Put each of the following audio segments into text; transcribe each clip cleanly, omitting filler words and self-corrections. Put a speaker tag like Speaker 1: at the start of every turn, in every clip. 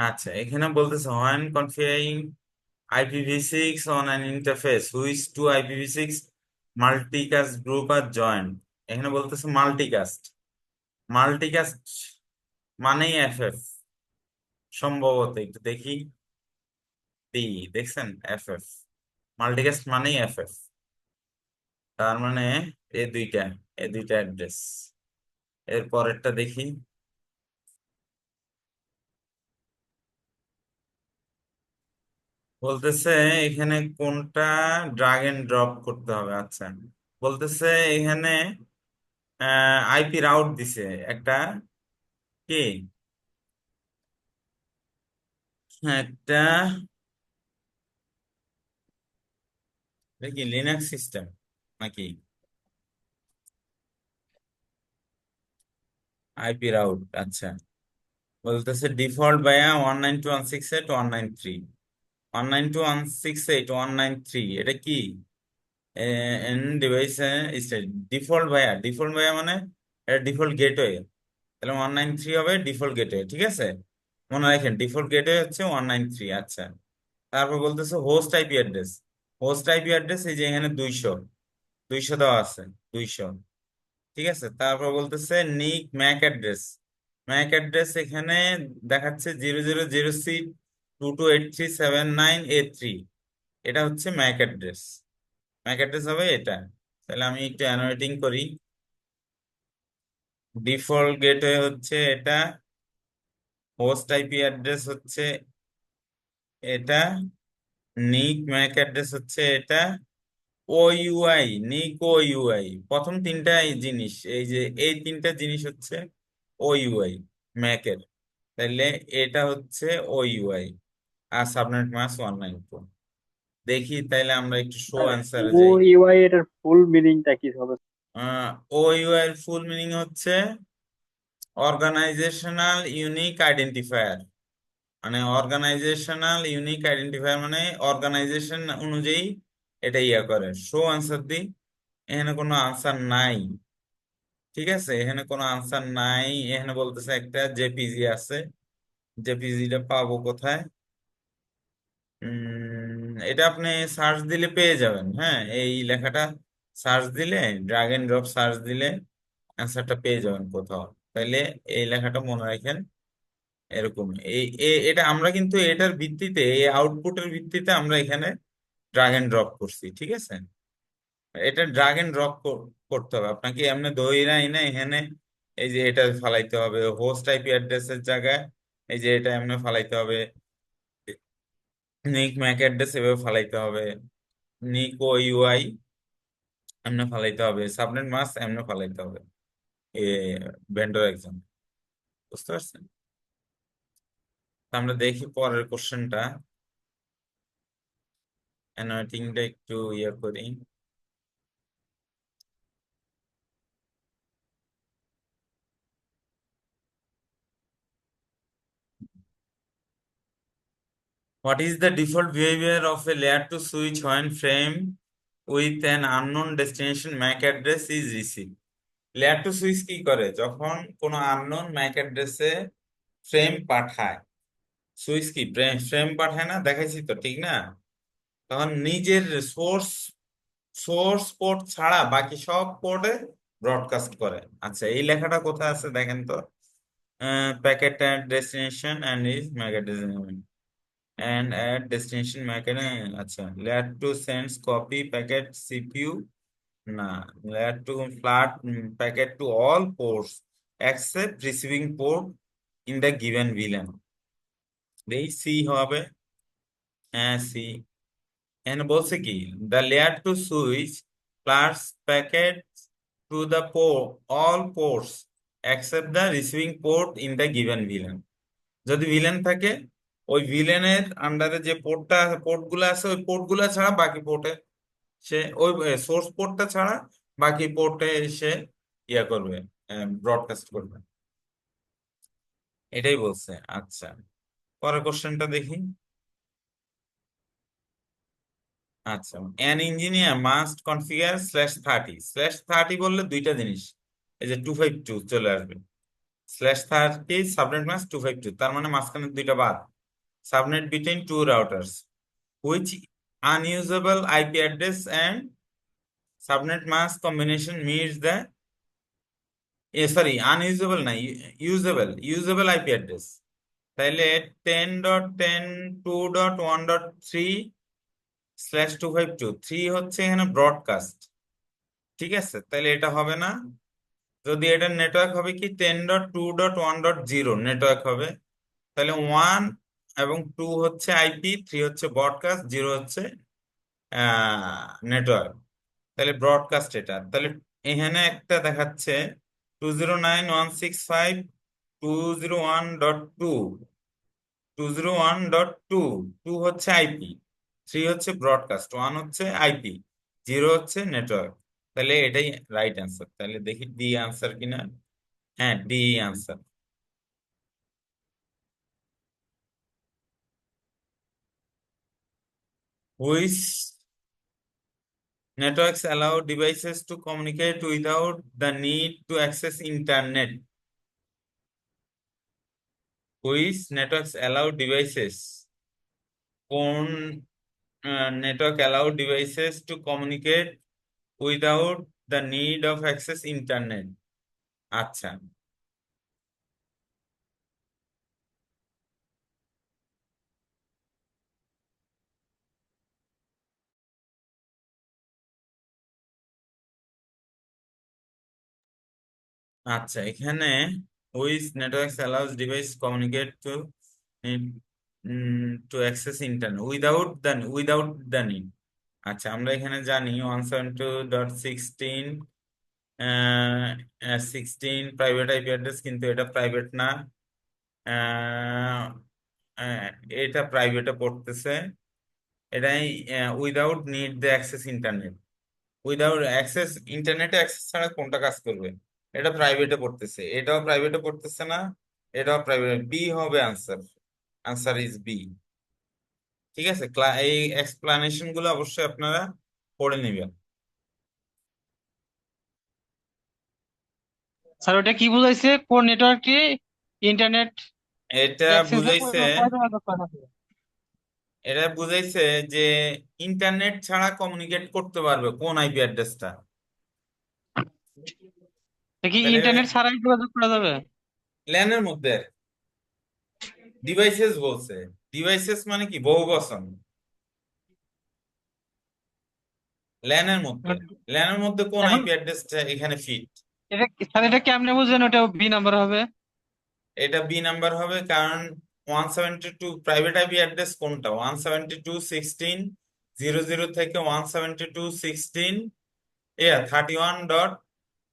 Speaker 1: আচ্ছা, এখানে বলতেছে when configuring IPv6 on an interface which two IPv6 multicast group are joined। এখানে বলতেছে মাল্টিকাস্ট। মাল্টিকাস্ট মানেই এফএফ, সম্ভবত একটু দেখি। টি দেখছেন, এফএফ, মাল্টিকাস্ট মানেই এফএফ। তার মানে এই দুইটা, এই দুইটা অ্যাড্রেস। এর পরেরটা দেখি। বলতেছে এখানে কোনটা ড্রাগ এন্ড ড্রপ করতে হবে। আচ্ছা, বলতেছে এখানে আইপি রাউট দিছে একটা, কি একটা, এটা কি লিনাক্স সিস্টেম নাকি? আইপি রাউট, আচ্ছা। বলতেছে ডিফল্ট বায়া 192.168.193, 192.168.193, এটা কি? এন ডিভাইস ডিফল্ট বায়া, ডিফল্ট বায়া মানে এটা ডিফল্ট গেটওয়ে। তাহলে 193 হবে ডিফল্ট গেটওয়ে, ঠিক আছে। মনে রাখেন ডিফল্ট গেটওয়ে হচ্ছে 193। আচ্ছা, তারপর বলতেছে host IP address. Host IP address এই যে এখানে 200, 200 দেওয়া আছে, 200, ঠিক আছে। তারপর বলতেছে নিক ম্যাক অ্যাড্রেস। ম্যাক অ্যাড্রেস এখানে দেখাচ্ছে 0006228379A3। এটা হচ্ছে ম্যাক অ্যাড্রেস। ম্যাক অ্যাড্রেস হবে এটা। তাহলে আমি একটু অ্যানোটেটিং করি। ডিফল্ট গেটওয়ে হচ্ছে এটা, হোস্ট আইপি অ্যাড্রেস হচ্ছে এটা, নিক ম্যাক অ্যাড্রেস হচ্ছে এটা, ও ইউআই, নিক ও ইউআই, প্রথম তিনটা এই জিনিস, এই যে এই তিনটা জিনিস হচ্ছে ও ইউআই ম্যাকের। তাহলে এটা হচ্ছে ও ইউআই, আর সাবনেট মাস 192। দেখি তাইলে আমরা একটু শো
Speaker 2: আর
Speaker 1: অ্যান্সারে
Speaker 2: ও
Speaker 1: যাই।
Speaker 2: ইউআই এটার ফুল মিনিংটা কি হবে?
Speaker 1: ও ইউআই এর ফুল মিনিং হচ্ছে অর্গানাইজেশনাল ইউনিক আইডেন্টিফায়ার। মানে অর্গানাইজেশনাল ইউনিক আইডেন্টিফায়ার মানে অর্গানাইজেশন অনুযায়ী এটা ইয়া করে। শো আনসার দি। এখানে কোনো আনসার নাই, ঠিক আছে, এখানে কোনো আনসার নাই। এখানে বলতেছে একটা জেপিজি আছে, জেপিজিটা পাবো কোথায়? এটা আপনি সার্চ দিলে পেয়ে যাবেন। হ্যাঁ, এই লেখাটা সার্চ দিলে, ড্রাগ এন্ড ড্রপ সার্চ দিলে অ্যান্সারটা পেয়ে যাবেন কোথাও। তাইলে এই লেখাটা মনে রাখেন। এরকম এটা আমরা কিন্তু এটার ভিত্তিতে, এই আউটপুটের ভিত্তিতে আমরা এখানে ড্রাগ এন্ড ড্রপ করছি, ঠিক আছে। এটা ড্রাগ এন্ড ড্রপ করতে হবে আপনাকে, এমনি ধইরা না এখানে এই যে এটা ফালাইতে হবে হোস্ট আইপি অ্যাড্রেসের জায়গায়। এই যে এটা এমনি ফালাইতে হবে, নিক ম্যাক অ্যাড্রেস এভাবে ফালাইতে হবে, নিক ও ইউআই এমনি ফালাইতে হবে, সাবনেট মাস্ক এমনি ফালাইতে হবে। এ ভেন্ডর এক্সাম, বুঝতে পারছেন? তো আমরা দেখি পরের কোশ্চেনটা, অ্যানোটেটিংটা একটু ইয়ে করি। What is the default behavior of a layer 2 switch when frame with an unknown destination MAC address is received? Layer two switch কি করে যখন কোনো আননোন ম্যাক অ্যাড্রেসে ফ্রেম পাঠায়? সুইচ কি ফ্রেম পাঠায় না, দেখাইছি তো, ঠিক না? তখন নিজের সোর্স সোর্স পোর্ট ছাড়া বাকি সব পোর্টে ব্রডকাস্ট করে। আচ্ছা, এই লেখাটা কোথায় আছে দেখেন তো। Packet at destination and is Mac address and at destination MAC আচ্ছা, layer 2 sends copy packet CPU, না, layer 2 flat packet to all ports except receiving port in the given VLAN। এই সি হবে, হ্যাঁ সি। এখানে বলছে কি, the layer 2 switch floods packet to the port all ports except the receiving port in the given VLAN। যদি villain থাকে, ওই ভিলেনের আন্ডারে যে পোর্ট গুলো আছে ওই পোর্ট গুলা ছাড়া বাকি পোর্টে সে, ওই সোর্স পোর্টটা ছাড়া বাকি পোর্টে সে ইয়া করবে, ব্রডকাস্ট করবে, এটাই বলছে। আচ্ছা, পরের কোশ্চেনটা দেখি। আচ্ছা, অ্যান ইঞ্জিনিয়ার মাস্ট কনফিগার /30। /30 বললে দুইটা জিনিস, এই যে 252 চলে আসবে। স্ল্যাশ 30 সাবনেট মাস্ক 252, তার মানে মাঝখানে দুইটা বাদ। Subnet between two routers which unusable IP address and subnet mask combination meets the, sorry unusable না, ইউজেবল আইপি অ্যাড্রেস। তাইলে 10.10.2.1.3/252, 3 হচ্ছে এখানে ব্রডকাস্ট, ঠিক আছে, তাহলে এটা হবে না। যদি এটা নেটওয়ার্ক হবে কি 10.2.1.0 নেটওয়ার্ক হবে, তাহলে 1 এবং 2 হচ্ছে আইপি, 3 হচ্ছে ব্রডকাস্ট, 0 হচ্ছে নেটওয়ার্ক। তাহলে ব্রডকাস্ট এটা, তাহলে এখানে একটা দেখাচ্ছে 209.165.201.2, 201.2, 2 হচ্ছে আইপি, 3 হচ্ছে ব্রডকাস্ট, 1 হচ্ছে আইপি, 0 হচ্ছে নেটওয়ার্ক। তাহলে এটাই রাইট অ্যান্সার। তাহলে দেখি ডি আনসার কিনা। হ্যাঁ, D answer. Which networks allow devices to communicate without the need to access internet? Which networks allow devices? কোন network allow devices to communicate without the need of access internet? আচ্ছা, আচ্ছা, এখানে which networks allows device communicate to need to access internet without the need? আচ্ছা, আমরা এখানে জানি 172.16 private IP address, কিন্তু এটা প্রাইভেট না। আহ, আহ, এটা প্রাইভেটে পড়তেছে। এটাই without need the access internet, without access ইন্টারনেটে অ্যাক্সেস ছাড়া কোনটা কাজ করবে? এটা প্রাইভেটে পড়তেছে, এটাও প্রাইভেটে পড়তেছে না, এটাও প্রাইভেট। বি হবে আনসার, আনসার ইজ বি। ঠিক আছে, এই এক্সপ্লানেশন গুলো অবশ্যই আপনারা পড়ে নেবেন।
Speaker 3: স্যার ওটা কি বুঝাইছে, কোন নেটওয়ার্কে ইন্টারনেট
Speaker 1: এটা
Speaker 3: অ্যাক্সেস
Speaker 1: বুঝাইছে,
Speaker 3: যোগাযোগ করা যাবে?
Speaker 1: এটা বুঝাইছে যে ইন্টারনেট ছাড়া কমিউনিকেট করতে পারবে কোন আইপি অ্যাড্রেসটা।
Speaker 3: এটা কি
Speaker 1: তাহলে
Speaker 3: ইন্টারনেট ছাড়াই যোগাযোগ করা যাবে?
Speaker 1: ল্যানের মধ্যে ডিভাইসেস বলছে, ডিভাইসেস মানে কি বহু বচন, ল্যানের মধ্যে, ল্যানের মধ্যে কোন
Speaker 3: এখন
Speaker 1: আইপি অ্যাড্রেসটা এখানে ফিট?
Speaker 3: এটা স্যার এটা কেমনে বুঝলেন ওটা বি নাম্বার হবে?
Speaker 1: এটা বি নাম্বার হবে, কারণ 172 প্রাইভেট আইপি অ্যাড্রেস কোনটা, 172.16.00 থেকে 172.16 31 ডট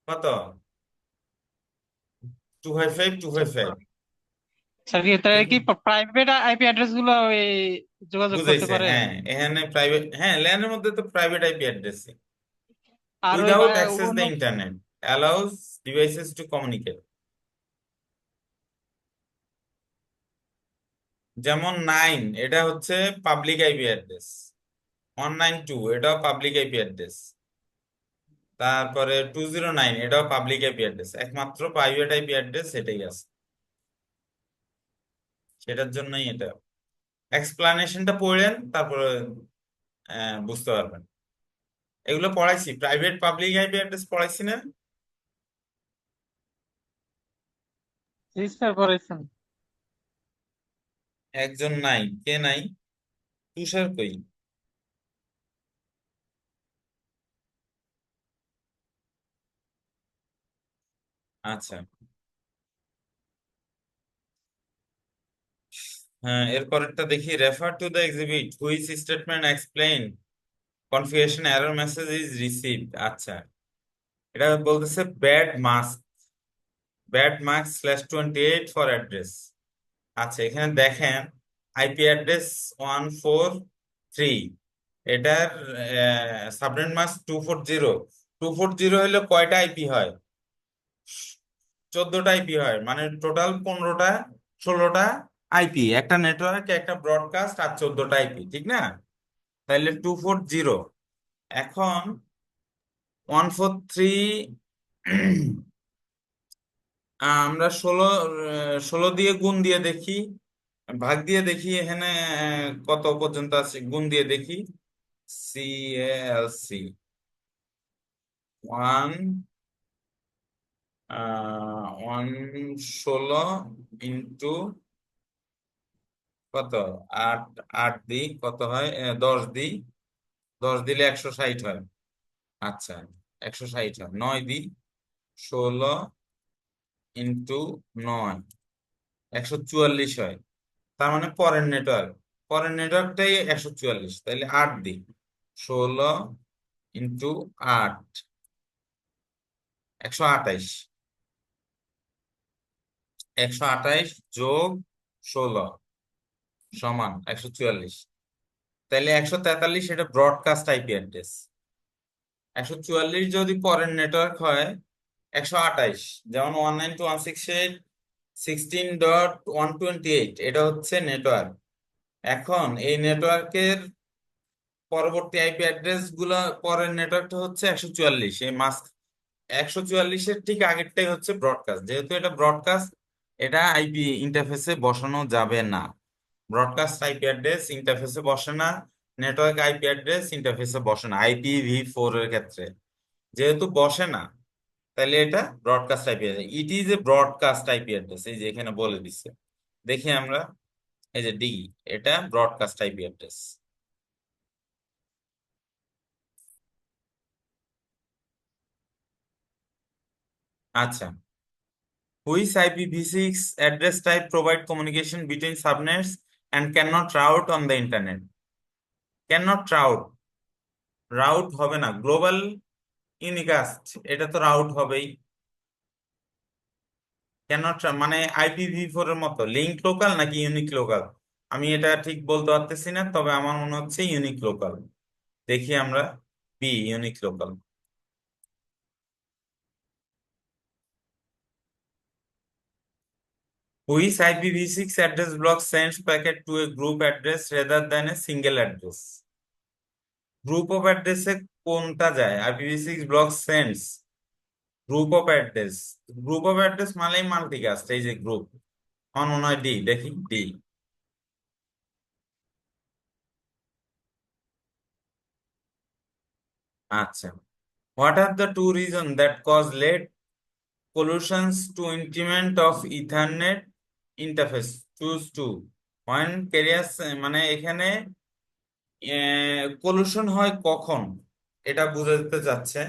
Speaker 1: কত, 255
Speaker 3: স্যার কি তাহলে কি প্রাইভেট আইপি অ্যাড্রেস গুলো ওই যোগাযোগ করতে
Speaker 1: বুঝাইছে।
Speaker 3: পারে?
Speaker 1: হ্যাঁ, এখানে প্রাইভেট, হ্যাঁ ল্যানের মধ্যে তো প্রাইভেট আইপি অ্যাড্রেস
Speaker 3: আর ওই
Speaker 1: উইদাউট অ্যাক্সেস
Speaker 3: অন্য
Speaker 1: the internet allows devices to communicate. যেমন 9 এটা হচ্ছে পাবলিক আইপি অ্যাড্রেস, 192 এটাও পাবলিক আইপি অ্যাড্রেস, তারপরে 209 এটাও পাবলিক আইপি অ্যাড্রেস, একমাত্র প্রাইভেট আইপি অ্যাড্রেস এটাই আছে, সেটার জন্যই এটা। এক্সপ্লানেশনটা পড়েন, তারপরে বুঝতে পারবেন। এগুলো পড়াইছি, প্রাইভেট পাবলিক আইপি অ্যাড্রেস পড়াইছি না?
Speaker 3: রেজিস্টার করেছেন?
Speaker 1: একজন নাই, কে নাই? তুষার কই? আচ্ছা, হ্যাঁ, এরপরেরটা দেখি, refer to the exhibit which statement explain configuration error message is received. আচ্ছা, এটা বলতেছে ব্যাড মার্কস /28 ফর অ্যাড্রেস। আচ্ছা, এখানে দেখেন আইপি অ্যাড্রেস 143, এটার সাবনেট মাস্ক 240। 240 হলে কয়টা আইপি হয়? 14টা আইপি হয়, মানে টোটাল 15টা 16টা আইপি, একটা নেটওয়ার্ক, একটা ব্রডকাস্ট, আর 14টা আইপি, ঠিক না? তাহলে 240, এখন 143 আমরা 16 দিয়ে গুণ দিয়ে দেখি, ভাগ দিয়ে দেখি এখানে কত পর্যন্ত আছে, গুণ দিয়ে দেখি। CALC 1 16 কত, 8, 8 দিই কত হয়, 10 দিই, 10 দিলে 160 হয়। আচ্ছা, 160 হয়, 9 দিই, 16 × 9 144 হয়। তার মানে পরের নেটওয়ার্কটাই 144, তাইলে 8 দিই, 16 × 8 128, 128 যোগ 16 সমান 144। তাইলে 143 এটা ব্রডকাস্ট আইপি অ্যাড্রেস। 144 যদি পরের নেটওয়ার্ক হয়, 128 যেমন 192.168.16.128 এটা হচ্ছে নেটওয়ার্ক। এখন এই নেটওয়ার্কের পরবর্তী আইপি অ্যাড্রেস গুলা, পরের নেটওয়ার্কটা হচ্ছে 144, এই মাস 144-এর ঠিক আগেরটাই হচ্ছে ব্রডকাস্ট। যেহেতু এটা ব্রডকাস্ট, এটা আইপি ইন্টারফেসে বসানো যাবে না। ব্রডকাস্ট আইপি অ্যাড্রেস ইন্টারফেসে বসে না, নেটওয়ার্ক আইপি অ্যাড্রেস ইন্টারফেসে বসে না IPv4 এর ক্ষেত্রে। যেহেতু বসে না, তাহলে এটা broadcast IP address. It is a broadcast IP address, এই যে এখানে বলে দিচ্ছে, দেখি আমরা, এই যে ডি, এটা ব্রডকাস্ট আইপি অ্যাড্রেস। আচ্ছা, which IPv6 address type provide communication between subnets and cannot route on the internet? Cannot route, route হবে না, গ্লোবাল ইউনিকাস্ট, এটা তো রাউট হবেই। ক্যানট মানে IPv4 এর মতো লিঙ্ক লোকাল নাকি ইউনিক লোকাল, আমি এটা ঠিক বলতে পারতেছি না, তবে আমার মনে হচ্ছে ইউনিক লোকাল। দেখি আমরা, B, unique local. Which IPv6 address block sends packet to a group address rather than a single address? Group of অ্যাড্রেসে কোনটা যায়? IPv6 block sense group of address. Group of address মানেই multicast, এই যে group. আমার মনে হয় D, দেখি ডি। আচ্ছা, what are the two reason that cause late collisions to implement of Ethernet interface? Choose to when carriers, মানে এখানে কলুশন হয় কখন, এটা বুঝাতে যাচ্ছে।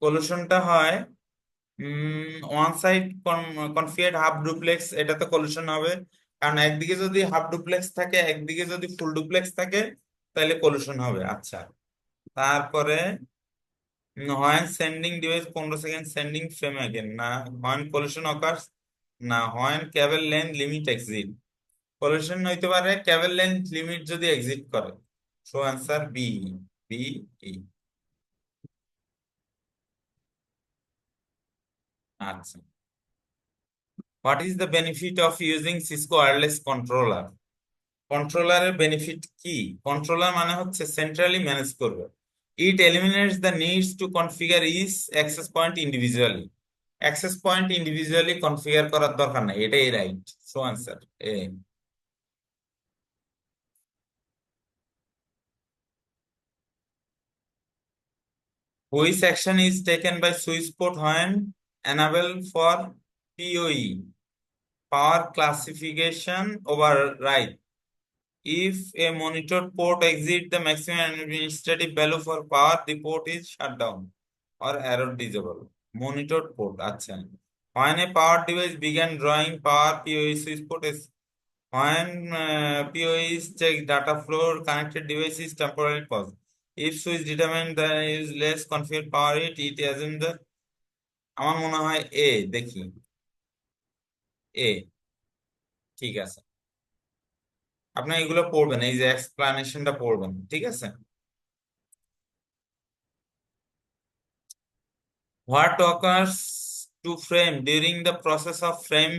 Speaker 1: কলুশনটা হয় one side configured half duplex, এটাতে কলিশন হবে। কারণ একদিকে যদি হাফ ডুপ্লেক্স থাকে, একদিকে যদি ফুল ডুপ্লেক্স থাকে, তাহলে কলিশন হবে। আচ্ছা, তারপরে when sending device 15 second sending frame again না, হোয়েন কলিশন অকার্স না, when cable length limit exit. Collision হইতে পারে ক্যাবেল লেন্থ লিমিট যদি এক্সিট করে। So answer B, B, E. আচ্ছা, what is the benefit of using Cisco wireless controller? কন্ট্রোলারের benefit কি? Controller মানে হচ্ছে সেন্ট্রালি ম্যানেজ করবে। It eliminates the needs to configure each access point individually. Access point individually configure করার দরকার নাই, এটাই right. So answer A. Which action is taken by switch port when enable for PoE, power classification override? If a monitored port exceeds the maximum administrative value for power, the port is shut down or error disable. Monitored port, আচ্ছা। When a power device began drawing power, PoE switch port is when PoE is checked, data flow, connected device is temporarily paused. If switch determine there is less configured power, it assume the, আমার মনে হয় এ, দেখি এ, ঠিক আছে। আপনি এগুলো পড়বেন, এই যে এক্সপ্লানেশনটা পড়বেন, ঠিক আছে। What occurs to frame during the process of frame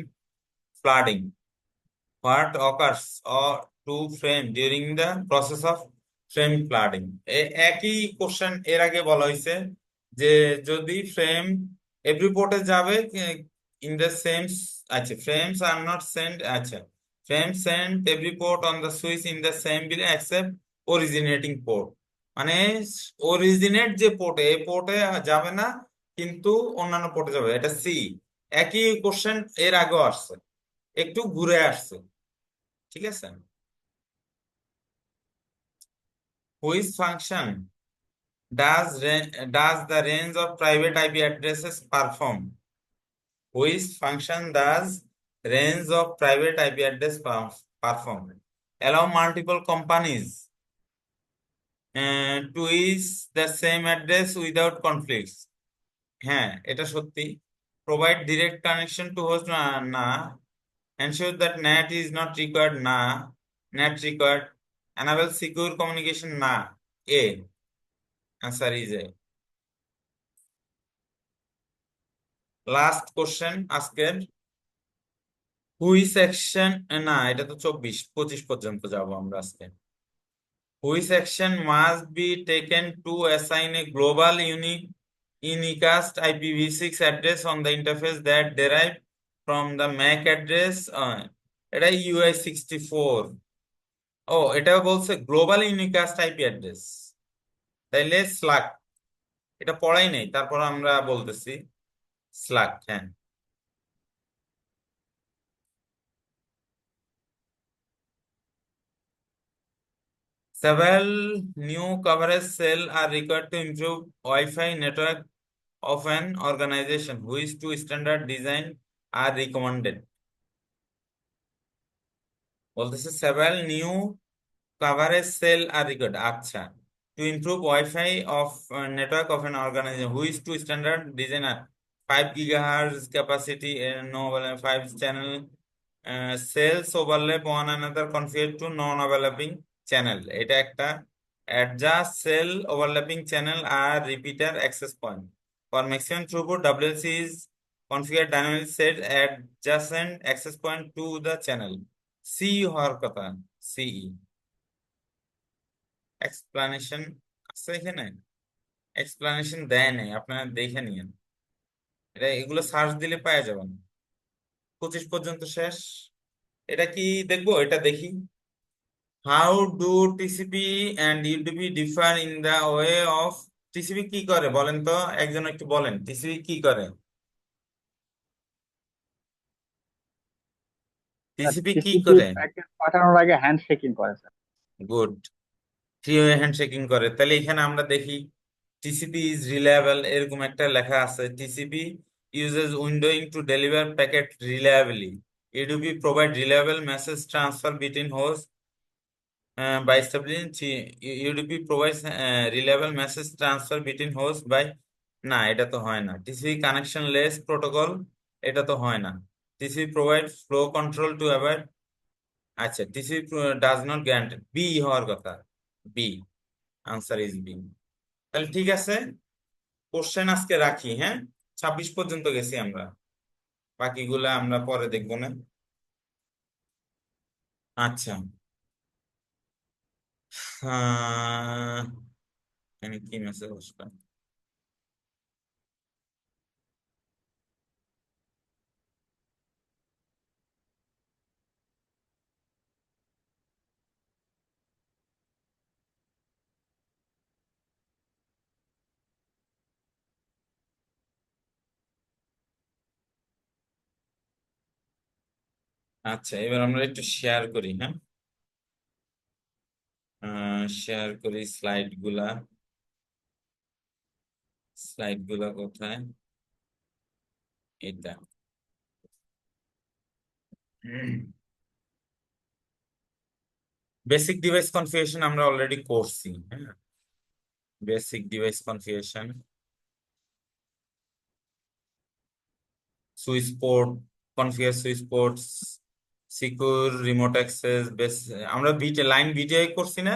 Speaker 1: flooding? What occurs or to frame during the process of frame flooding? একই কোশ্চেন এর আগে বলা হয়েছে যে যদি ফ্রেম এভরি পোর্টে যাবে, in the same আচ্ছা frames are not sent আচ্ছা frames sent every port on the switch in the same bill except originating port মানে অরিজিনেট যে পোর্টে এই পোর্টে যাবে না কিন্তু অন্যান্য পোর্টে যাবে এটা সি একই কোশ্চেন এর আগেও আসছে একটু ঘুরে আসছে ঠিক আছে which function does the range of private IP addresses perform which function does range of private IP address perform allow multiple companies to use the same address without conflicts হ্যাঁ এটা সত্যি provide direct connection to host না ensure that NAT is not required না NAT required enable secure communication না A answer is A last question আজকের which action না এটা তো 24-25 পর্যন্ত যাবো আমরা আজকে which action must be taken to assign A global unicast IPv6 address on the interface that derive from the Mac address এটা UI64 ও এটা বলছে গ্লোবাল ইউনিকাস্ট আইপি অ্যাড্রেস তাইলে স্লাক এটা পড়াই নেই তারপর আমরা বলতেছি স্লাক হ্যাঁ Several new coverage cells are required to improve Wi-Fi network of an organization which two standard design are recommended. বলতেছে several new coverage cell are required. আচ্ছা to improve Wi-Fi of network of an organization which two standard design are 5 gigahertz capacity no 5 channel cells overlap one another configured to non-overlapping channel এটা একটা adjust cell overlapping channel are repeater access point for maximum throughput WLC is configured dynamically set adjacent access point to the channel C হওয়ার কথা CE explanation আছে এখানে explanation দেয় নাই আপনারা দেখে নিয়েন এটা এগুলো সার্চ দিলে পাওয়া যাবেন 25 পর্যন্ত শেষ এটা কি দেখবো এটা দেখি how do TCP and UDP differ in the way of TCP কি করে বলেন তো একজন একটু বলেন টিসিপি কি করে টিসিপি কি
Speaker 2: টিসিপি
Speaker 1: করে
Speaker 2: প্যাকেট পাঠানোর আগে হ্যান্ড শেকিং করে sir.
Speaker 1: Good three way handshaking করে তাহলে এখানে আমরা দেখি টিসিপি ইজ রিলায়েবল এরকম একটা লেখা আছে TCP uses windowing to deliver packet reliably UDP provide reliable message transfer between hosts by establishing UDP provides reliable message transfer between hosts by না এটা তো হয় না টিসিপি কানেকশনলেস প্রোটোকল এটা তো হয় না TCP provide flow control to avoid আচ্ছা TCP does not guaranteed B হওয়ার কথা বি আনসার ইজ বি তাহলে ঠিক আছে কোশ্চেন আজকে রাখি হ্যাঁ 26 পর্যন্ত গেছি আমরা বাকিগুলা আমরা পরে দেখবো না আচ্ছা এখানে কি মেসেজ আসবে আচ্ছা এবার আমরা একটু শেয়ার করি হ্যাঁ শেয়ার করি স্লাইড গুলা কোথায় এটা বেসিক ডিভাইস কনফিগারেশন আমরা অলরেডি করছি হ্যাঁ basic device configuration switch port configure switch ports secure remote access base আমরা লাইন ভিটিআই করছি না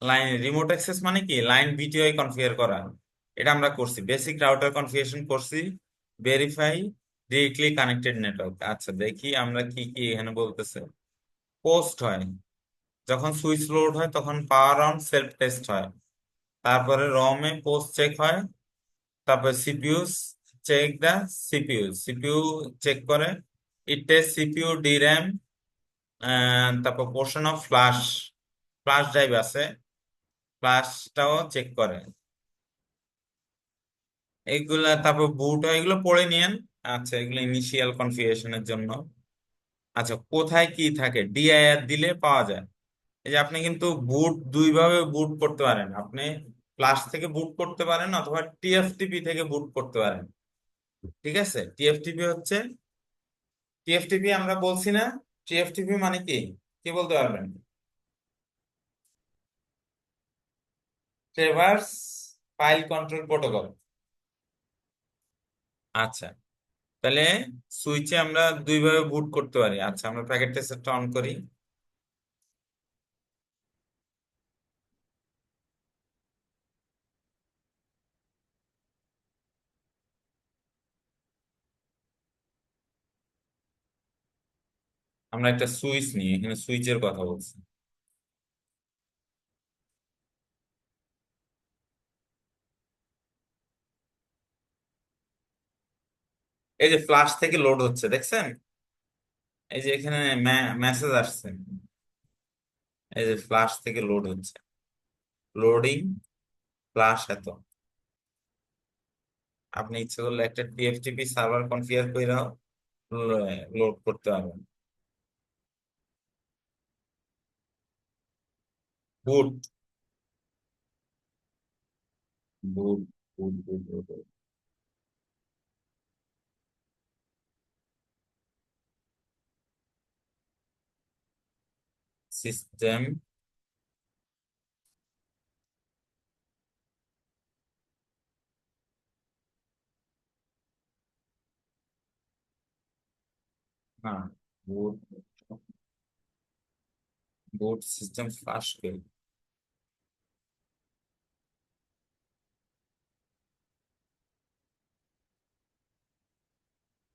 Speaker 1: লাইন রিমোট অ্যাক্সেস মানে কি লাইন ভিটিআই কনফিগার করা এটা আমরা করছি বেসিক রাউটার কনফিগারেশন করছি ভেরিফাই ডিরেক্টলি কানেক্টেড নেটওয়ার্ক আচ্ছা দেখি আমরা কি কি এখানে বলতেছে পোস্ট হয় যখন সুইচ লোড হয় তখন পাওয়ার অন সেলফ টেস্ট হয় তারপরে রমে পোস্ট চেক হয় তারপরে CPU check the CPU, CPU check করে। ইট টেস্ট সিপিইউ, ডির‍্যাম, তারপর portion of flash, flash drive আছে, ফ্লাশটাও চেক করে। এইগুলা তারপর বুট, এগুলো পড়ে নিয়েন। আচ্ছা, এগুলো ইনিশিয়াল কনফিগারেশনের জন্য। আচ্ছা, কোথায় কি থাকে ডিআইআর দিলে পাওয়া যায়। এই যে আপনি কিন্তু বুট দুই ভাবে বুট করতে পারেন, আপনি ফ্লাশ থেকে বুট করতে পারেন অথবা টিএফটিপি থেকে বুট করতে পারেন। ঠিক আছে, টিএফটিপি হচ্ছে, টিএফটিপি আমরা বলছি না, টিএফটিপি মানে কি, কি বলতে পারবেন? ট্রেভার্স ফাইল কন্ট্রোল প্রোটোকল। আচ্ছা, তাহলে সুইচে আমরা দুই ভাবে বুট করতে পারি। আচ্ছা, আমরা প্যাকেট টেস্টারটা অন করি। আমরা একটা সুইচ নিই, এখানে সুইচের কথা বলছি। এই যে ফ্লাশ থেকে লোড হচ্ছে, দেখছেন? এই যে এখানে মেসেজ আসছে, এই যে ফ্লাশ থেকে লোড হচ্ছে, লোডিং ফ্লাশ এত। আপনি ইচ্ছে করলে একটা টিএফটিপি সার্ভার কনফিগার কইরাও লোড করতে পারবেন। বুট, বুট, বুট, বুট, বুট, সিস্টেম, না, বুট, বুট সিস্টেম ফ্লাশ করে,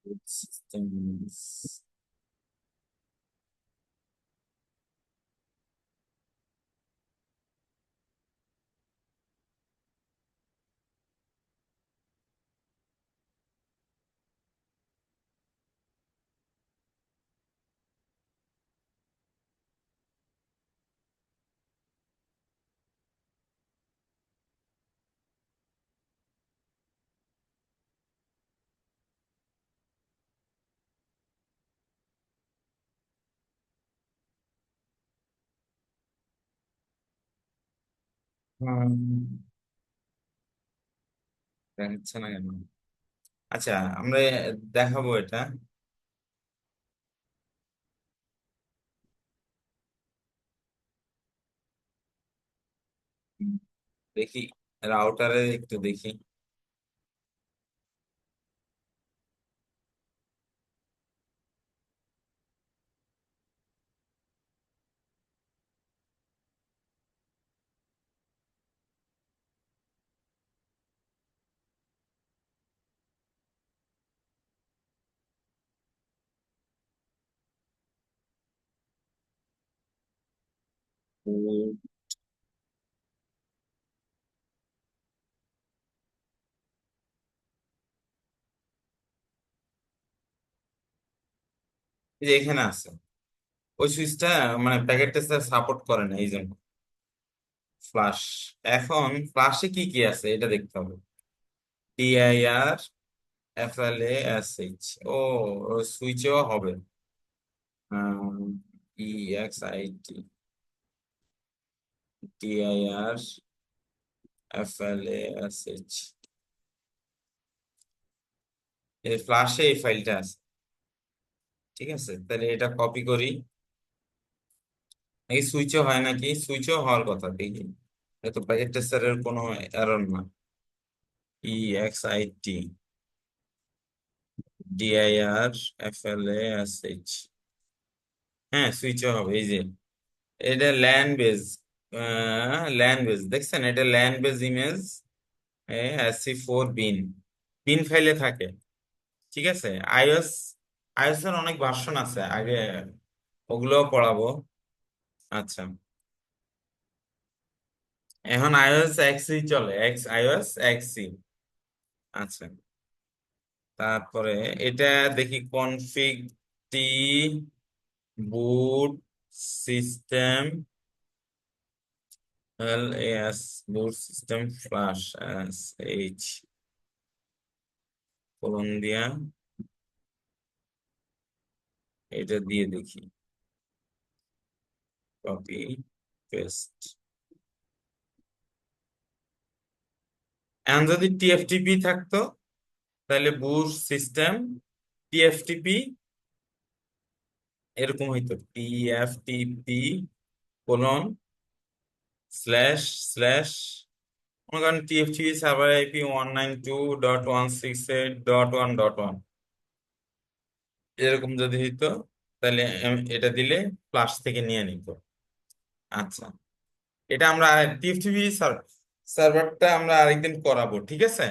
Speaker 1: বুট সিস্টেম, দেখাচ্ছে না কেন? আচ্ছা, আমরা দেখাবো এটা। দেখি, রাউটারে একটু দেখি। এই যে এখানে আছে, ওই সুইচটা মানে প্যাকেট টেস্টার সাপোর্ট করে না, এই জন্য ফ্লাশ। এখন ফ্লাশে কি কি আছে এটা দেখতে হবে। টিআইআর, এফএলএএসএইচ, ও সুইচেও হবে। ইএক্সআইটি, টিআইআর, এফএলএএসএইচ, এই ফ্লাশে এই ফাইলটা আছে। ঠিক আছে, তাহলে এটা কপি করি। এই সুইচও হয় নাকি? সুইচও হওয়ার কথা, দেখি। এটা তো প্যাকেট টেস্টারের কোনো এরর না। ইএক্সআইটি, ডিআইআর, এফএলএএসএইচ, হ্যাঁ সুইচও হবে। এই যে এটা ল্যান বেজ, ল্যান বেজ দেখছেন, এটা ল্যান বেজ ইমেজ, SC4 বিন, বিন ফাইলে থাকে। ঠিক আছে, আইওএস, আইওএস এর অনেক ভার্সন আছে, আগে ওগুলোও পড়াবো। আচ্ছা, এখন আইওএস এক্সই চলে, এক্স আইওএস এক্সই। আচ্ছা, তারপরে এটা দেখি, config T boot system S boot system flash S H colon দিয়া এটা দিয়ে দেখি, কপি পেস্ট। এখন যদি টিএফটিপি থাকতো তাহলে বুট সিস্টেম টিএফটিপি এরকম হইতো, টিএফটিপি কোলন স্ল্যাশ স্ল্যাশ, মনে করেন টিএফটিপি সার্ভার আইপি 192.168.1.1 এরকম যদি হইতো, তাহলে এটা দিলে ফ্লাশ থেকে নিয়ে নিত। আচ্ছা, এটা আমরা টিএফটিপি সার্ভারটা আমরা আরেকদিন করাবো, ঠিক আছে।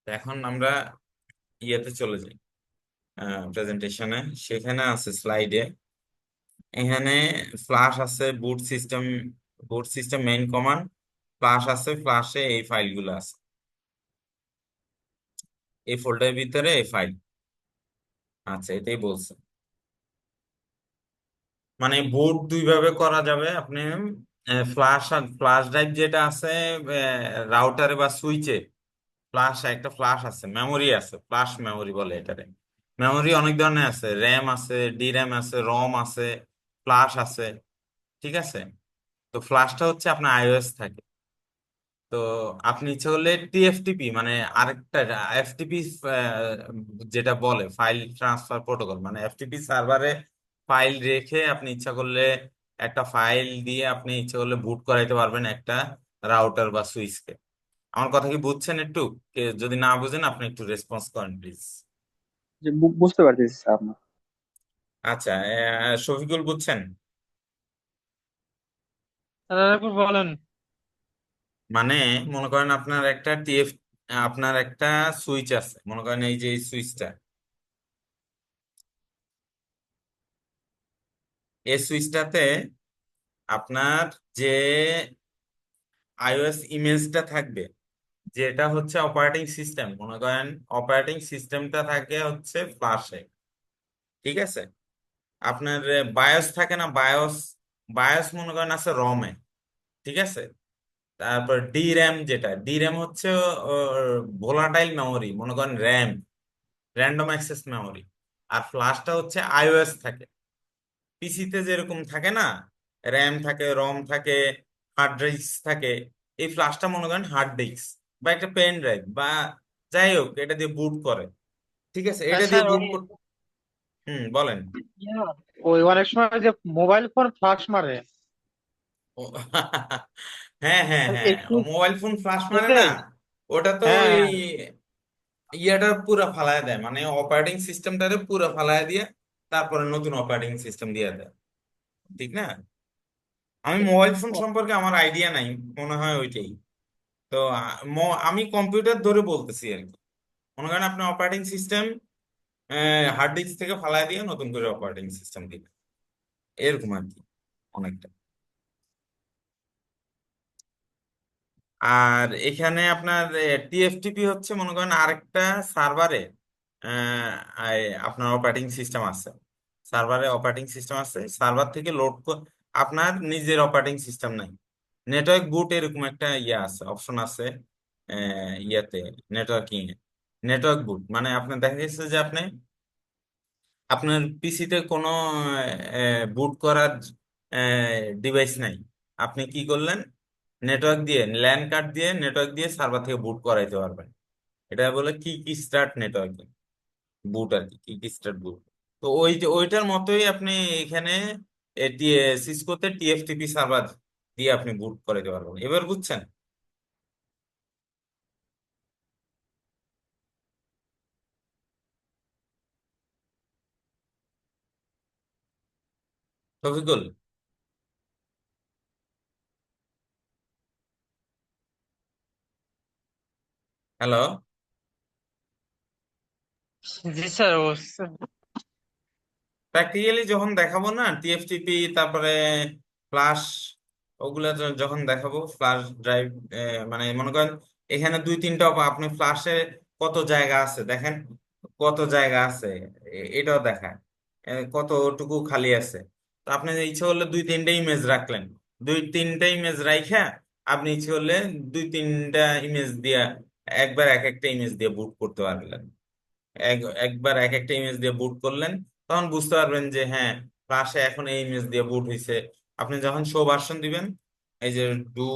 Speaker 1: এখন আমরা ইয়েতে চলে যাই, প্রেজেন্টেশনে। সেখানে আছে স্লাইডে, এখানে ফ্লাশ আছে, বুট সিস্টেম মেইন কমান্ড, ফ্লাশ আছে, ফ্লাশে এই ফাইলগুলো আছে, এই ফোল্ডারের ভিতরে এই ফাইল। আচ্ছা, এটাই বলছে। মানে বুট দুই ভাবে করা যাবে। আপনি ফ্লাশ ড্রাইভ যেটা আছে রাউটারে বা সুইচে, একটা ফ্লাশ আছে, মেমোরি আছে, ফ্লাশ মেমোরি বলে এটারে। মেমোরি অনেক ধরনের আছে, র্যাম আছে, ডির্যাম আছে, রম আছে, ফ্লাশ আছে, ঠিক আছে। তো ফ্লাশটা হচ্ছে আপনার আইওএস থাকে। তো আপনি ইচ্ছা করলে টিএফটিপি মানে আরেকটা এফটিপি, যেটা বলে ফাইল ট্রান্সফার প্রোটোকল, মানে এফটিপি সার্ভারে ফাইল রেখে আপনি ইচ্ছা করলে একটা ফাইল দিয়ে আপনি ইচ্ছা করলে বুট করাইতে পারবেন একটা রাউটার বা সুইচকে। আমার কথা কি বুঝছেন একটু? যদি না বুঝেন আপনি একটু রেসপন্স করেন প্লিজ।
Speaker 2: যে বুঝতে পারতেছি স্যার আপনার।
Speaker 1: আচ্ছা, শফিকুল বুঝছেন?
Speaker 3: তারপর বলেন।
Speaker 1: মানে মনে করেন আপনার একটা সুইচ আছে, মনে করেন এই যে এই সুইচটা, এই সুইচটাতে আপনার যে আইওএস ইমেজটা থাকবে, যেটা হচ্ছে অপারেটিং সিস্টেম, মনে করেন অপারেটিং সিস্টেমটা থাকে হচ্ছে ফ্লাশে, ঠিক আছে। আপনার বায়োস থাকে না, বায়োস, বায়োস মনে করেন আছে রমে, ঠিক আছে। তারপর ডি র্যাম হচ্ছে ভোলাটাইল মেমোরি, মনে করেন র্যাম, র্যান্ডম অ্যাক্সেস মেমোরি। আর ফ্লাশটা হচ্ছে আইওএস থাকে, পিসিতে যেরকম থাকে না, র্যাম থাকে, রম থাকে, হার্ড ডিস্ক থাকে। এই ফ্লাশটা মনে করেন হার্ড ডিস্ক বা একটা পেন ড্রাইভ বা যাই হোক, এটা দিয়ে বুট করে, ঠিক আছে, এটা দিয়ে
Speaker 3: স্যার
Speaker 1: বুট
Speaker 3: ওই
Speaker 1: করতে। বলেন।
Speaker 3: ওই অনেক সময় যে মোবাইল ফোন ফ্লাশ মারে,
Speaker 1: ও, হ্যাঁ হ্যাঁ হ্যাঁ,
Speaker 3: একটু
Speaker 1: মোবাইল ফোন ফ্লাশ মারে না,
Speaker 3: বুঝলেন।
Speaker 1: ওটা তো
Speaker 3: হ্যাঁ
Speaker 1: এই
Speaker 3: হ্যাঁ।
Speaker 1: ইয়াটা পুরা ফালায় দেয়, মানে অপারেটিং সিস্টেমটারে পুরা ফালায় দিয়ে তারপরে নতুন অপারেটিং সিস্টেম দিয়ে দেয়, ঠিক না। আমি মোবাইল ফোন সম্পর্কে আমার আইডিয়া নাই, মনে হয় ওইটাই। তো আমি কম্পিউটার ধরে বলতেছি আর কি। মনে করেন আপনি অপারেটিং সিস্টেম হার্ড ডিস্ক থেকে ফালায় দিয়ে নতুন করে অপারেটিং সিস্টেম দিবেন, এরকম আর কি অনেকটা। আর এখানে আপনার টিএফটিপি হচ্ছে মনে করেন আরেকটা সার্ভারে আপনার অপারেটিং সিস্টেম আছে, সার্ভার থেকে লোড, আপনার নিজের অপারেটিং সিস্টেম নাই। নেটওয়ার্ক বুট এরকম একটা ইয়ে আছে, অপশন আছে ইয়াতে, নেটওয়ার্কিং এ। নেটওয়ার্ক বুট মানে আপনার দেখা গেছে যে আপনার পিসিতে কোনো বুট করার ডিভাইস নাই, আপনি কি করলেন, নেটওয়ার্ক দিয়ে, ল্যান কার্ড দিয়ে নেটওয়ার্ক দিয়ে সার্ভার থেকে বুট করাইতে পারবেন। এটা বলে কি স্টার্ট নেটওয়ার্কিং বুট আর কি, কি স্টার্ট বুট। তো ওই যে ওইটার মতোই আপনি এখানে সিসকোতে টিএফটিপি সার্ভার দিয়ে আপনি বুট করাইতে পারবেন। এবার বুঝছেন শফিকুল? হ্যালো।
Speaker 3: জি স্যার ও
Speaker 1: প্র্যাকটিক্যালি যখন দেখাবো না টিএফটিপি, তারপরে ফ্লাশ, ওগুলা যখন দেখাবো, ফ্লাশ ড্রাইভ, মানে মনে করেন এখানে দুই তিনটা আপনি ফ্লাশে কত জায়গা আছে দেখেন, কত জায়গা আছে, এটাও দেখায় কতটুকু খালি আছে। তো আপনি ইচ্ছে করলে দুই তিনটা ইমেজ রাখলেন, দুই তিনটা ইমেজ রাইখা আপনি ইচ্ছে করলে দুই তিনটা ইমেজ দিয়ে একবার এক একটা ইমেজ দিয়ে বুট করতে পারলেন। একবার এক একটা ইমেজ দিয়ে বুট করলেন, তখন বুঝতে পারবেন যে হ্যাঁ ক্লাসে এখন এই ইমেজ দিয়ে বুট হয়েছে। আপনি যখন শো ভার্সন দিবেন, এই যে ডু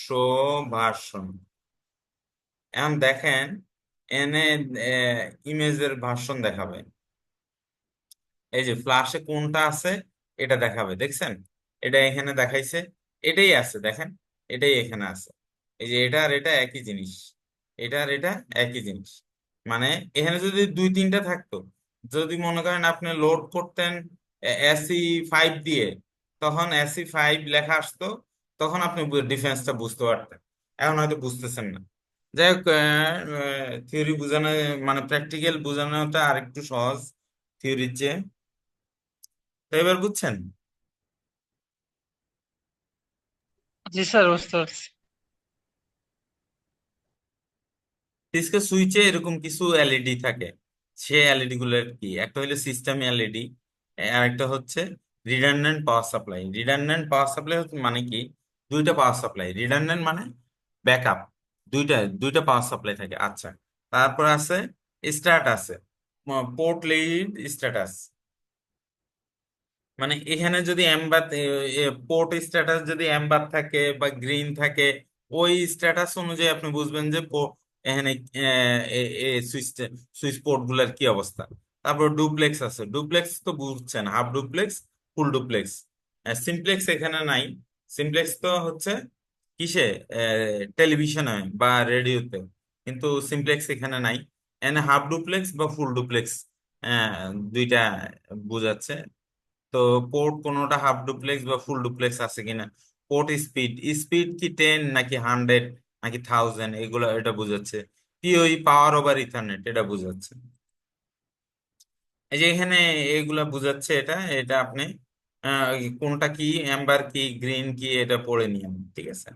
Speaker 1: শো ভার্সন, এখন দেখেন এনে ইমেজের ভার্সন দেখাবে, এই যে ফ্ল্যাশে কোনটা আছে এটা দেখাবে, দেখছেন? এটা এখানে দেখাইছে, এটাই আছে দেখেন, এটাই এখানে আছে। এই যে এটা আর এটা একই জিনিস, এটা আর এটা একই জিনিস। মানে এখানে যদি দুই তিনটা থাকতো, যদি মনে করেন আপনি লোড করতেন এসি 5 দিয়ে, তখন এসি 5 লেখা আসতো, তখন আপনি ডিফারেন্সটা বুঝতে পারতেন। এখন হয়তো বুঝতেছেন না। যাই হোক, থিওরি বোঝানো মানে প্র্যাকটিক্যাল বোঝানোটা আরেকটু সহজ থিওরির চেয়ে। তো এবার বুঝছেন?
Speaker 3: জি স্যার, বুঝতে পারছি।
Speaker 1: ডিসকে সুইচে এরকম কিছু এলইডি থাকে। সে এলইডি গুলোর কি, একটা হলো সিস্টেম এলইডি, আর একটা হচ্ছে redundant power supply. Redundant power supply মানে কি, দুইটা পাওয়ার সাপ্লাই, রিডান্ডেন্ট মানে ব্যাকআপ, দুইটা দুইটা পাওয়ার সাপ্লাই থাকে। আচ্ছা, তারপর আছে স্ট্যাট আছে, পোর্ট লিড স্ট্যাটাস। মানে এখানে যদি এমবার পোর্ট স্ট্যাটাস যদি এমবার থাকে বা গ্রিন থাকে, ওই স্ট্যাটাস অনুযায়ী আপনি বুঝবেন যে এখানে সুইচ সুইচ পোর্ট গুলার কি অবস্থা। তারপর ডুপ্লেক্স আছে, ডুপ্লেক্স তো বুঝছেন, half duplex, full duplex. Simplex এখানে নাই। সিমপ্লেক্স তো হচ্ছে কিসে, টেলিভিশনে বা রেডিওতে, কিন্তু সিমপ্লেক্স এখানে নাই। এখানে হাফ ডুপ্লেক্স বা ফুল ডুপ্লেক্স দুইটা বোঝাচ্ছে। তো পোর্ট কোনোটা হাফ ডুপ্লেক্স বা ফুল ডুপ্লেক্স আছে কিনা, পোর্ট স্পিড, স্পিড কি 10 নাকি 100 নাকি 1000, এগুলো এটা বোঝাচ্ছে। পিওই, পাওয়ার ওভার ইথারনেট, এটা বোঝাচ্ছে। এই যে এখানে এগুলা বোঝাচ্ছে, এটা এটা আপনি কোনটা কি, এম্বার কি, গ্রিন কি, এটা পড়ে নিন, ঠিক আছে?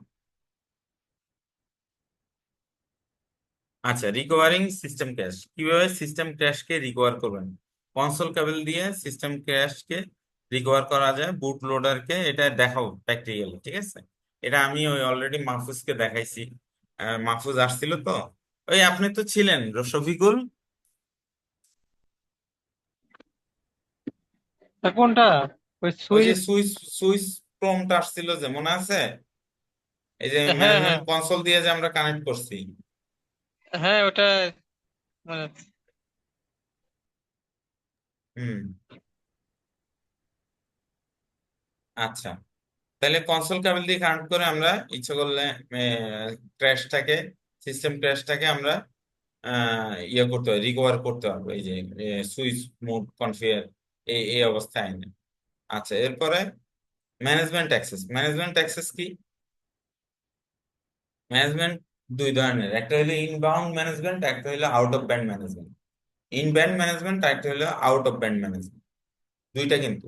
Speaker 1: আচ্ছা, রিকভারিং সিস্টেম ক্র্যাশ, কিভাবে সিস্টেম ক্র্যাশকে রিকভার করবেন? কনসোল কেবল দিয়ে সিস্টেম ক্র্যাশকে রিকভার করা যায় বুট লোডারকে, এটা দেখাও প্র্যাকটিক্যালি, ঠিক আছে? এটা আমি ওই অলরেডি মাহফুজকে দেখাইছি। মাহফুজ আসছিল তো, ওই আপনি তো ছিলেন শফিকুল,
Speaker 3: তা কোনটা? ওই
Speaker 1: ওই যে
Speaker 3: সুইচ?
Speaker 1: সুইচ সুইচ প্রম্পট আসছিল যে, মনে আছে? এই যে
Speaker 3: হ্যাঁ
Speaker 1: ম্যানেজমেন্ট
Speaker 3: হ্যাঁ
Speaker 1: কনসোল দিয়ে যে আমরা কানেক্ট করছি।
Speaker 3: হ্যাঁ, ওটা মানে
Speaker 1: হুম, আচ্ছা। তাহলে কনসোল কেবল দিয়ে কানেক্ট করে আমরা ইচ্ছে করলে ক্র্যাশটাকে, সিস্টেম ক্র্যাশটাকে আমরা ইয়ে করতে হবে, রিকভার করতে পারবো, এই যে সুইচ মোড কনফিগার এই এই অবস্থায় এনে। আচ্ছা, এরপরে ম্যানেজমেন্ট অ্যাক্সেস। ম্যানেজমেন্ট অ্যাক্সেস কি? ম্যানেজমেন্ট দুই ধরনের, একটা হলো ইনবাউন্ড ম্যানেজমেন্ট, একটা হলো out of band management. Inband management, একটা হলো আউট অফ ব্যান্ড ম্যানেজমেন্ট, দুইটা কিন্তু।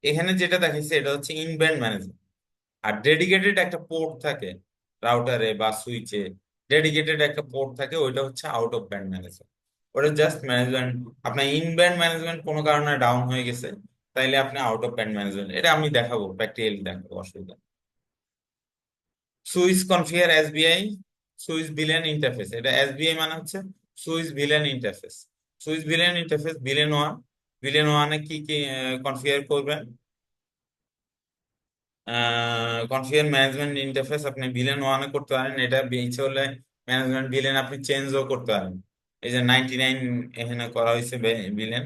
Speaker 1: এখানে যেটা দেখাইছে এটা হচ্ছে ইনব্যান্ড ম্যানেজমেন্ট। আর ডেডিকেটেড একটা পোর্ট থাকে রাউটারে বা সুইচে, ডেডিকেটেড একটা পোর্ট থাকে, ওইটা হচ্ছে আউট অফ ব্যান্ড ম্যানেজমেন্ট। ওটা জাস্ট ম্যানেজমেন্ট। আপনার ইন ব্যান্ড ম্যানেজমেন্ট কোনো কারণে ডাউন হয়ে গেছে, তাইলে আপনি আউট অফ ব্যান্ড ম্যানেজমেন্ট, এটা আমি দেখাবো প্র্যাকটিক্যালি, দেখাবো, অসুবিধা। Switch configure SBI, switch villain interface. এটা এসবিআই মানে হচ্ছে switch villain interface. Switch villain interface villain one, villain ওয়ানে কি কি কনফিগার করবেন? কনফিগার ম্যানেজমেন্ট ইন্টারফেস আপনি ভিলেন ওয়ানে করতে পারেন, এটা ইচ্ছে হলে ম্যানেজমেন্ট ভিলেন আপনি চেঞ্জও করতে পারেন। এই যে 99 এখানে করা হয়েছে ভিলেন,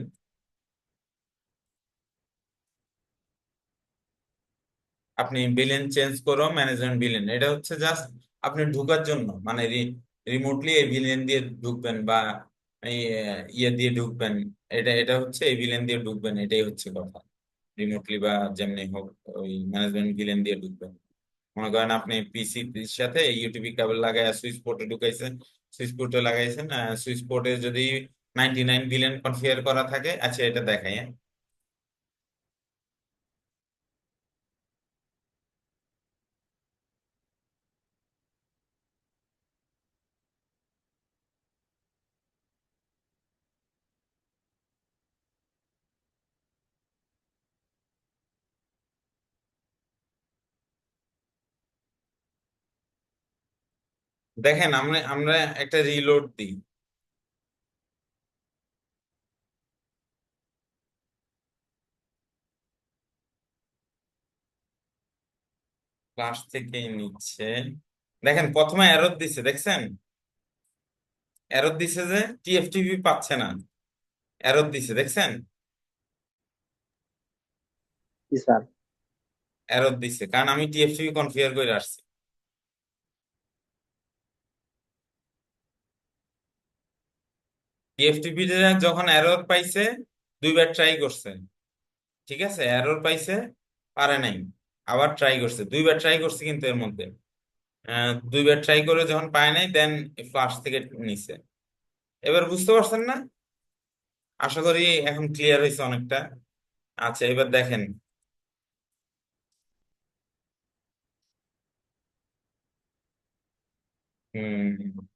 Speaker 1: আপনি ভিলেন চেঞ্জ করো ম্যানেজমেন্ট ভিলেন, এটা হচ্ছে জাস্ট আপনি ঢুকার জন্য, মানে রিমোটলি এই ভিলেন দিয়ে ঢুকবেন বা এই ইয়ে দিয়ে ঢুকবেন, এটা এটা হচ্ছে এই ভিলেন দিয়ে ঢুকবেন, এটাই হচ্ছে কথা। রিমোটলি বা যেমনি হোক ওই ম্যানেজমেন্ট ভিলেন দিয়ে ঢুকবেন। মনে করেন আপনি পিসির সাথে ইউটিভি কেবল লাগাই সুইচ পোর্টে ঢুকাইছেন, সুইচ পোর্টে লাগাইছেন, সুইচ পোর্টে যদি 99 ভিলেন কনফিগার করা থাকে, আচ্ছা এটা দেখাই, হ্যাঁ। দেখেন আমরা আমরা একটা রিলোড দিই। ক্লাস থেকেই নিচ্ছে। দেখেন প্রথমে এরর দিছে, দেখছেন? এরর দিছে যে টিএফটিপি পাচ্ছে না, এরর দিছে দেখছেন?
Speaker 2: জি স্যার।
Speaker 1: এরর দিছে কারণ আমি টিএফটিপি কনফিগার করে আসছি। টিএফটিপি যখন এরর পাইছে, দুইবার ট্রাই করছে, ঠিক আছে? এরর পাইছে, পারে নাই, আবার ট্রাই করছে, দুইবার ট্রাই করছে, কিন্তু এর মধ্যে দুইবার ট্রাই করে যখন পায় নাই, দেন ফ্লাশ থেকে নিছে। এবার বুঝতে পারছেন না? আশা করি এখন ক্লিয়ার হয়েছে অনেকটা। আচ্ছা এবার দেখেন। হুম,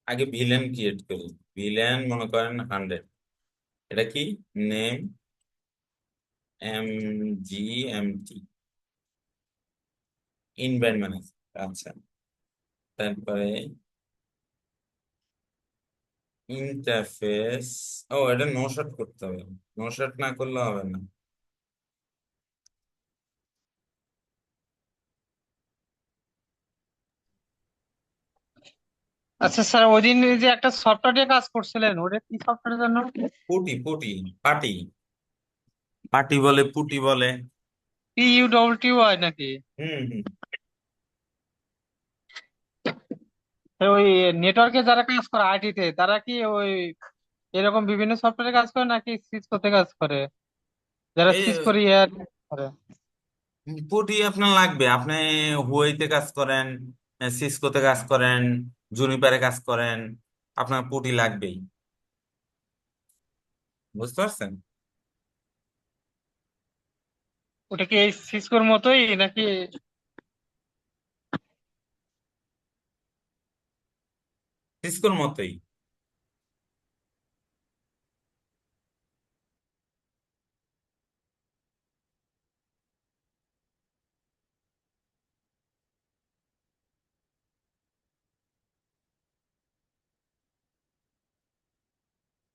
Speaker 1: আগে ভিলেন ক্রিয়েট করি। ভিলেন মনে করেন 100। এটা কি? Name MGMT, invite manager. আচ্ছা, তারপরে ইন্টারফেস। ও, এটা নো শট করতে হবে, নো শট না করলে হবে না।
Speaker 3: আচ্ছা স্যার, ওই দিন যে একটা সফটওয়্যার নিয়ে কাজ করছিলেন, ওটা কি সফটওয়্যারের জন্য?
Speaker 1: পুটি পুটি, পাটি, পাটি বলে, পুটি বলে।
Speaker 3: PUTY নাকি?
Speaker 1: হুম হুম।
Speaker 3: তো ওই নেটওয়ার্কে যারা কাজ করে আইটি তে, তারা কি ওই এরকম বিভিন্ন সফটওয়্যারে কাজ করে নাকি সিসকোতে কাজ করে? যারা
Speaker 1: এই
Speaker 3: সিসকো ইয়ার করে।
Speaker 1: পুটি আপনার লাগবে। আপনি হুয়েইতে কাজ করেন, সিসকোতে কাজ করেন, জুনিপারে কাজ করেন, আপনার পুটি লাগবেই। বুঝতে পারছেন?
Speaker 3: ওটা কি এই সিসকোর মতোই নাকি?
Speaker 1: সিসকোর মতোই।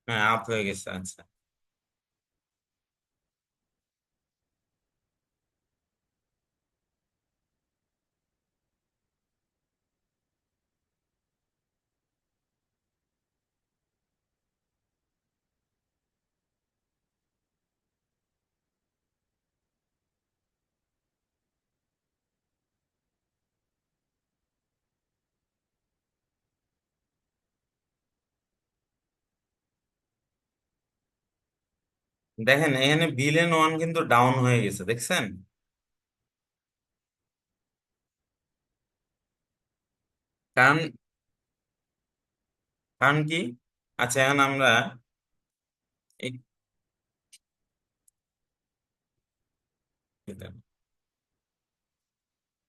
Speaker 1: হ্যাঁ, আপ হয়ে গেছে। আচ্ছা দেখেন, এখানে ভিলেন 1 কিন্তু ডাউন হয়ে গেছে, দেখছেন? কারণ, কারণ কি? আচ্ছা এখন আমরা এই-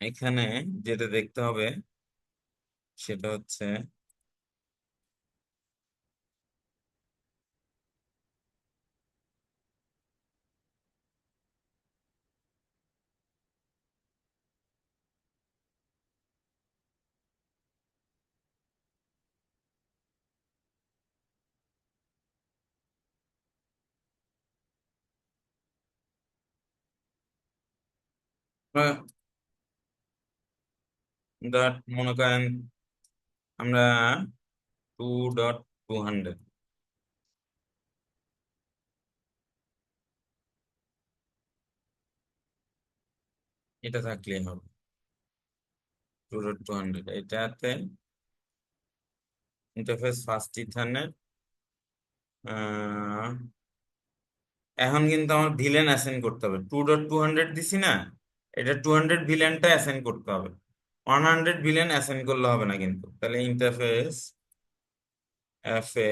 Speaker 1: এখানে যেটা দেখতে হবে সেটা হচ্ছে মনে করেন আমরা 2.200, এটা থাকলেই হবে। 2.200 এটাতে ইন্টারফেস ফার্স্ট ইথারনেট। এখন কিন্তু আমার ভিলেন অ্যাসাইন করতে হবে। 2.200 দিছি না, এটা 200 ভিলেনটা অ্যাসাইন করতে হবে। 100 ভিলেন অ্যাসাইন করলে হবে না কিন্তু। তাহলে ইন্টারফেস এফ এ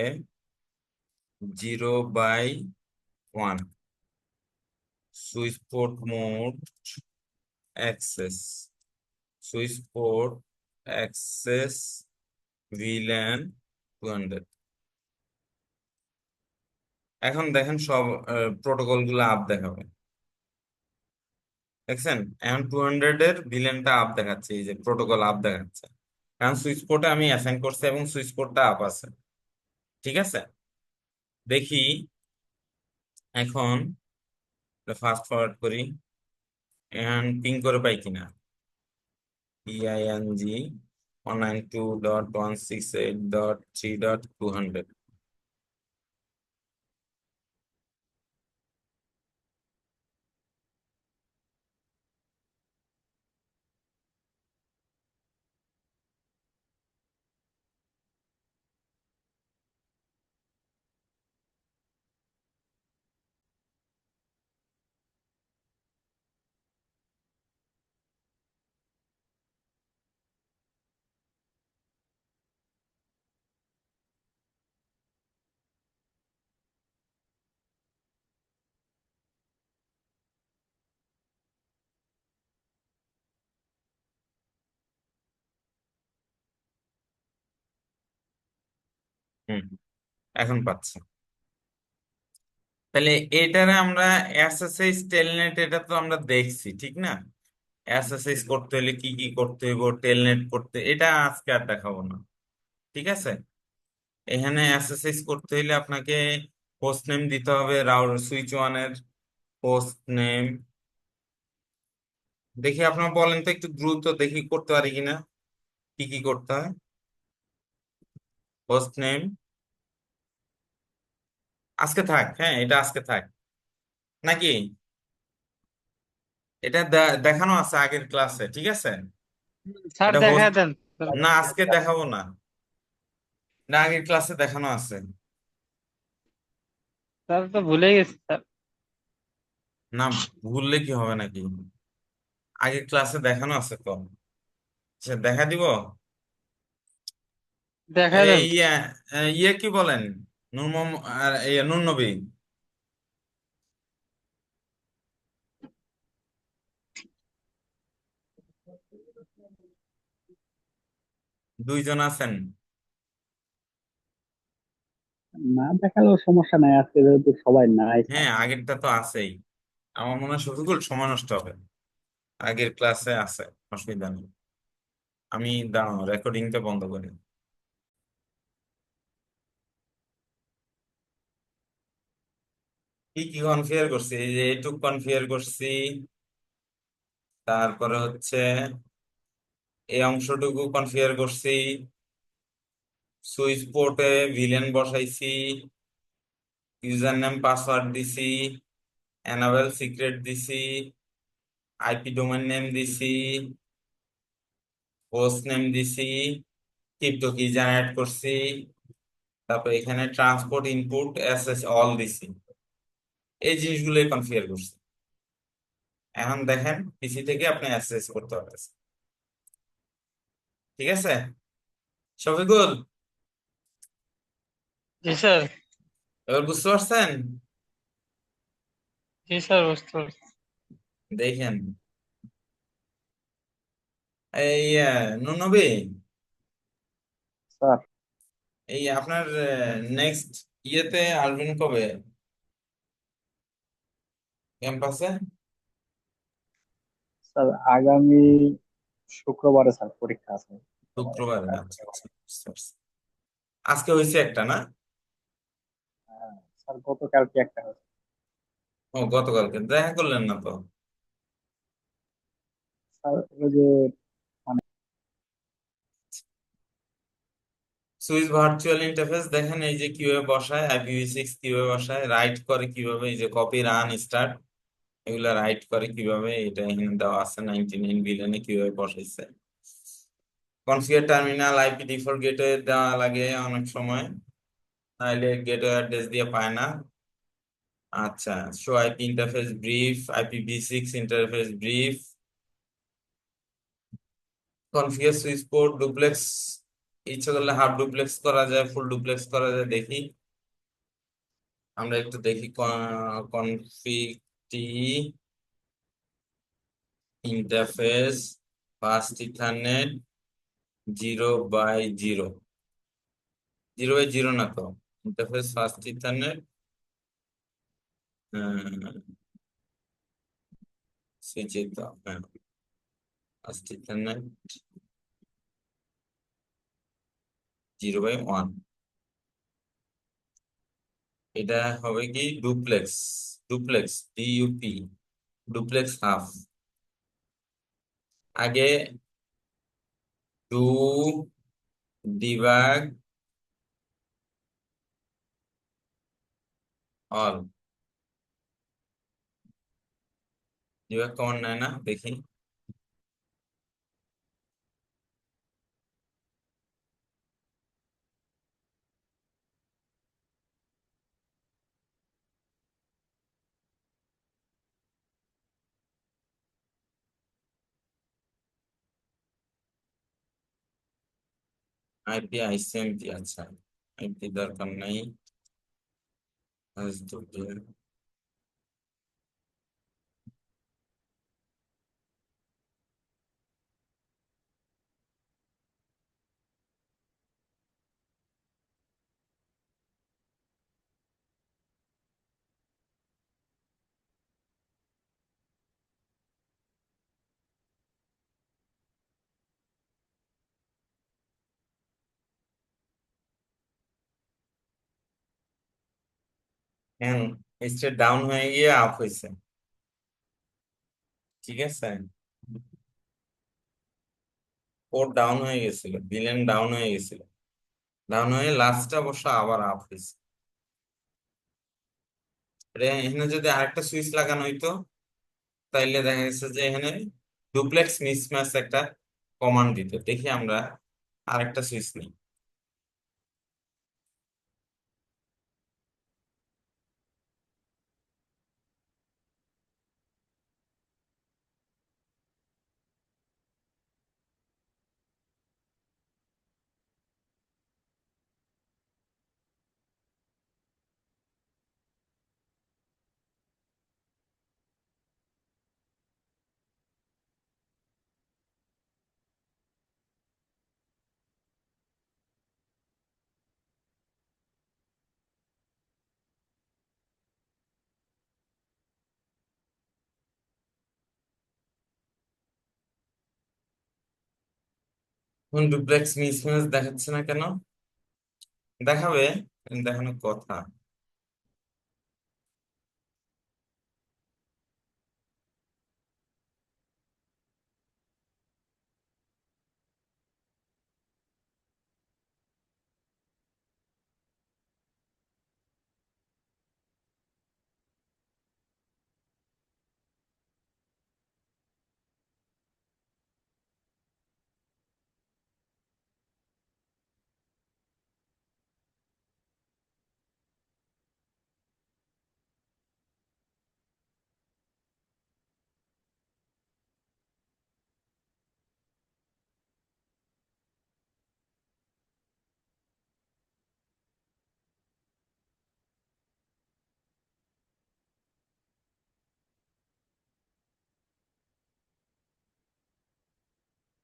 Speaker 1: 0/1, switch port mode access, switch port access villain 200। এখন দেখেন সব প্রোটোকল গুলো আপ দেখাবে, দেখছেন? এখন 200 এর ভিলেনটা আপ দেখাচ্ছে, এই যে প্রোটোকল আপ দেখাচ্ছে, কারণ সুইচ পোর্টে আমি অ্যাসাইন করছি এবং সুইচ পোর্টটা আপ আছে। ঠিক আছে, দেখি এখন ফাস্ট ফরওয়ার্ড করি, এখন পিং করে পাই কিনা। PING 192.168.3.200। হুম, এখন পাচ্ছি। তাহলে এটারে আমরা এসএসএইচ টেলনেট, এটা তো আমরা দেখছি ঠিক না? এসএসএইচ করতে হলে কি কি করতে হইব, টেলনেট করতে, এটা আজকে আর দেখাবো না। ঠিক আছে, এখানে এসএসএইচ করতে হলে আপনাকে হোস্ট নেম দিতে হবে, রাউটার সুইচ ওয়ানের হোস্ট নেম। দেখি আপনার বলেন তো একটু দ্রুত, দেখি করতে পারি কিনা, কি কি করতে হয়। হোস্ট নেম আজকে থাক, হ্যাঁ এটা আজকে থাক নাকি? এটা দেখানো আছে আগের ক্লাসে, ঠিক আছে।
Speaker 3: স্যার
Speaker 1: এটা
Speaker 3: দেখা
Speaker 1: হোস্ট,
Speaker 3: দেন।
Speaker 1: না আজকে দেখাবো না, না আগের ক্লাসে দেখানো আছে।
Speaker 3: স্যার তো ভুলে গেছি স্যার।
Speaker 1: না ভুললে কি হবে নাকি, আগের ক্লাসে দেখানো আছে তো। আচ্ছা দেখা দিব।
Speaker 3: দেখা
Speaker 1: এই
Speaker 3: দেন।
Speaker 1: ইয়ে, ইয়ে কি বলেন, নূর আর ইয়ে নূর নবী, দুইজন আছেন?
Speaker 2: না দেখালেও সমস্যা নাই, আজকে যেহেতু সবাই নাই স্যার।
Speaker 1: হ্যাঁ আগেরটা তো আছেই, আমার মনে হয় শফিকুল সময় নষ্ট হবে, আগের ক্লাসে আছে, অসুবিধা নেই। আমি দাঁড়াও রেকর্ডিংটা বন্ধ করি। কি কি কনফিগার করছি, এই যে এইটুক কনফিগার করছি, তারপরে হচ্ছে এই অংশটুকু কনফিগার করছি, সুইচ পোর্টে ভিলেন বসাইছি, ইউজার নেম পাসওয়ার্ড দিছি, এনাবেল সিক্রেট দিছি, আইপি ডোমেন নেম দিছি, হোস্ট নেম দিছি, ক্রিপ্টো কি জেনারেট করছি, তারপর এখানে ট্রান্সপোর্ট ইনপুট এসএস অল দিছি, এই জিনিসগুলোই কনফিগার করছি। এখন দেখেন পিসি থেকে আপনি অ্যাক্সেস করতে পারতেছেন। ঠিক আছে শফিকুল,
Speaker 3: জি স্যার।
Speaker 1: এবার বুঝতে পারছেন?
Speaker 3: জি স্যার, বুঝতে পারছি।
Speaker 1: দেখেন এই নুনবী,
Speaker 2: স্যার,
Speaker 1: এই আপনার নেক্সট ইয়েতে আসবেন কবে ক্যাম্পাসে?
Speaker 2: স্যার আগামী শুক্রবারে স্যার পরীক্ষা আছে।
Speaker 1: শুক্রবারে, আচ্ছা আচ্ছা বুঝতে পারছি। আজকে হয়েছে একটা না?
Speaker 2: হ্যাঁ, স্যার গতকালকে একটা হয়েছে।
Speaker 1: ও গতকালকে দেখা করলেন না তো?
Speaker 2: স্যার ওই যে মানে
Speaker 1: সুইস ভার্চুয়াল ইন্টারফেস দেখেন, এই যে কিভাবে বসায়, IPv6 কিভাবে বসায়, রাইট করে কিভাবে, এই যে কপি রান স্টার্ট, এগুলা রাইট করে কিভাবে, এটা এখানে দেওয়া আছে 99 বিলিয়নে কিভাবে বসাইছে। Configure terminal, IP default gateway দেওয়া লাগে অনেক সময়, নাহলে গেটওয়ে অ্যাড্রেস দিয়ে পায় না। আচ্ছা, show IP interface brief, IPv6 interface brief, configure switch port duplex, ইচ্ছে করলে হাফ ডুপ্লেক্স করা যায়, ফুল ডুপ্লেক্স করা যায়, দেখি আমরা একটু দেখি। কনফিগ টি ইন্টারফেস ফাস্ট ইথারনেট 0/0, 0/0 না তো, ইন্টারফেস ফাস্ট ইথারনেট সুইচের দাম, হ্যাঁ, ফার্স্ট ইথারনেট 0/1। এটা হবে কি duplex, duplex DUP, duplex half. আগে to divide all, divide common নেয় না, দেখি। আইপি আইসিএমপি, আচ্ছা, আইপি দরকার নাই। হ্যাঁ, স্টেট ডাউন হয়ে গিয়ে আপ হয়েছে, ঠিক আছে। পোর্ট ডাউন হয়ে গেছিল, ভিলেন ডাউন হয়ে গেছিল, ডাউন হয়ে লাস্টটা অবশ্য আবার আপ হয়েছে। এখানে যদি আরেকটা সুইচ লাগানো হইতো, তাইলে দেখা গেছে যে এখানে ডুপ্লেক্স মিসম্যাচ একটা কমান্ড দিত। দেখি আমরা আরেকটা সুইচ নিই। এখন ডুপ্লেক্স মিসম্যাচ দেখাচ্ছে না কেন? দেখাবে, দেখানোর কথা।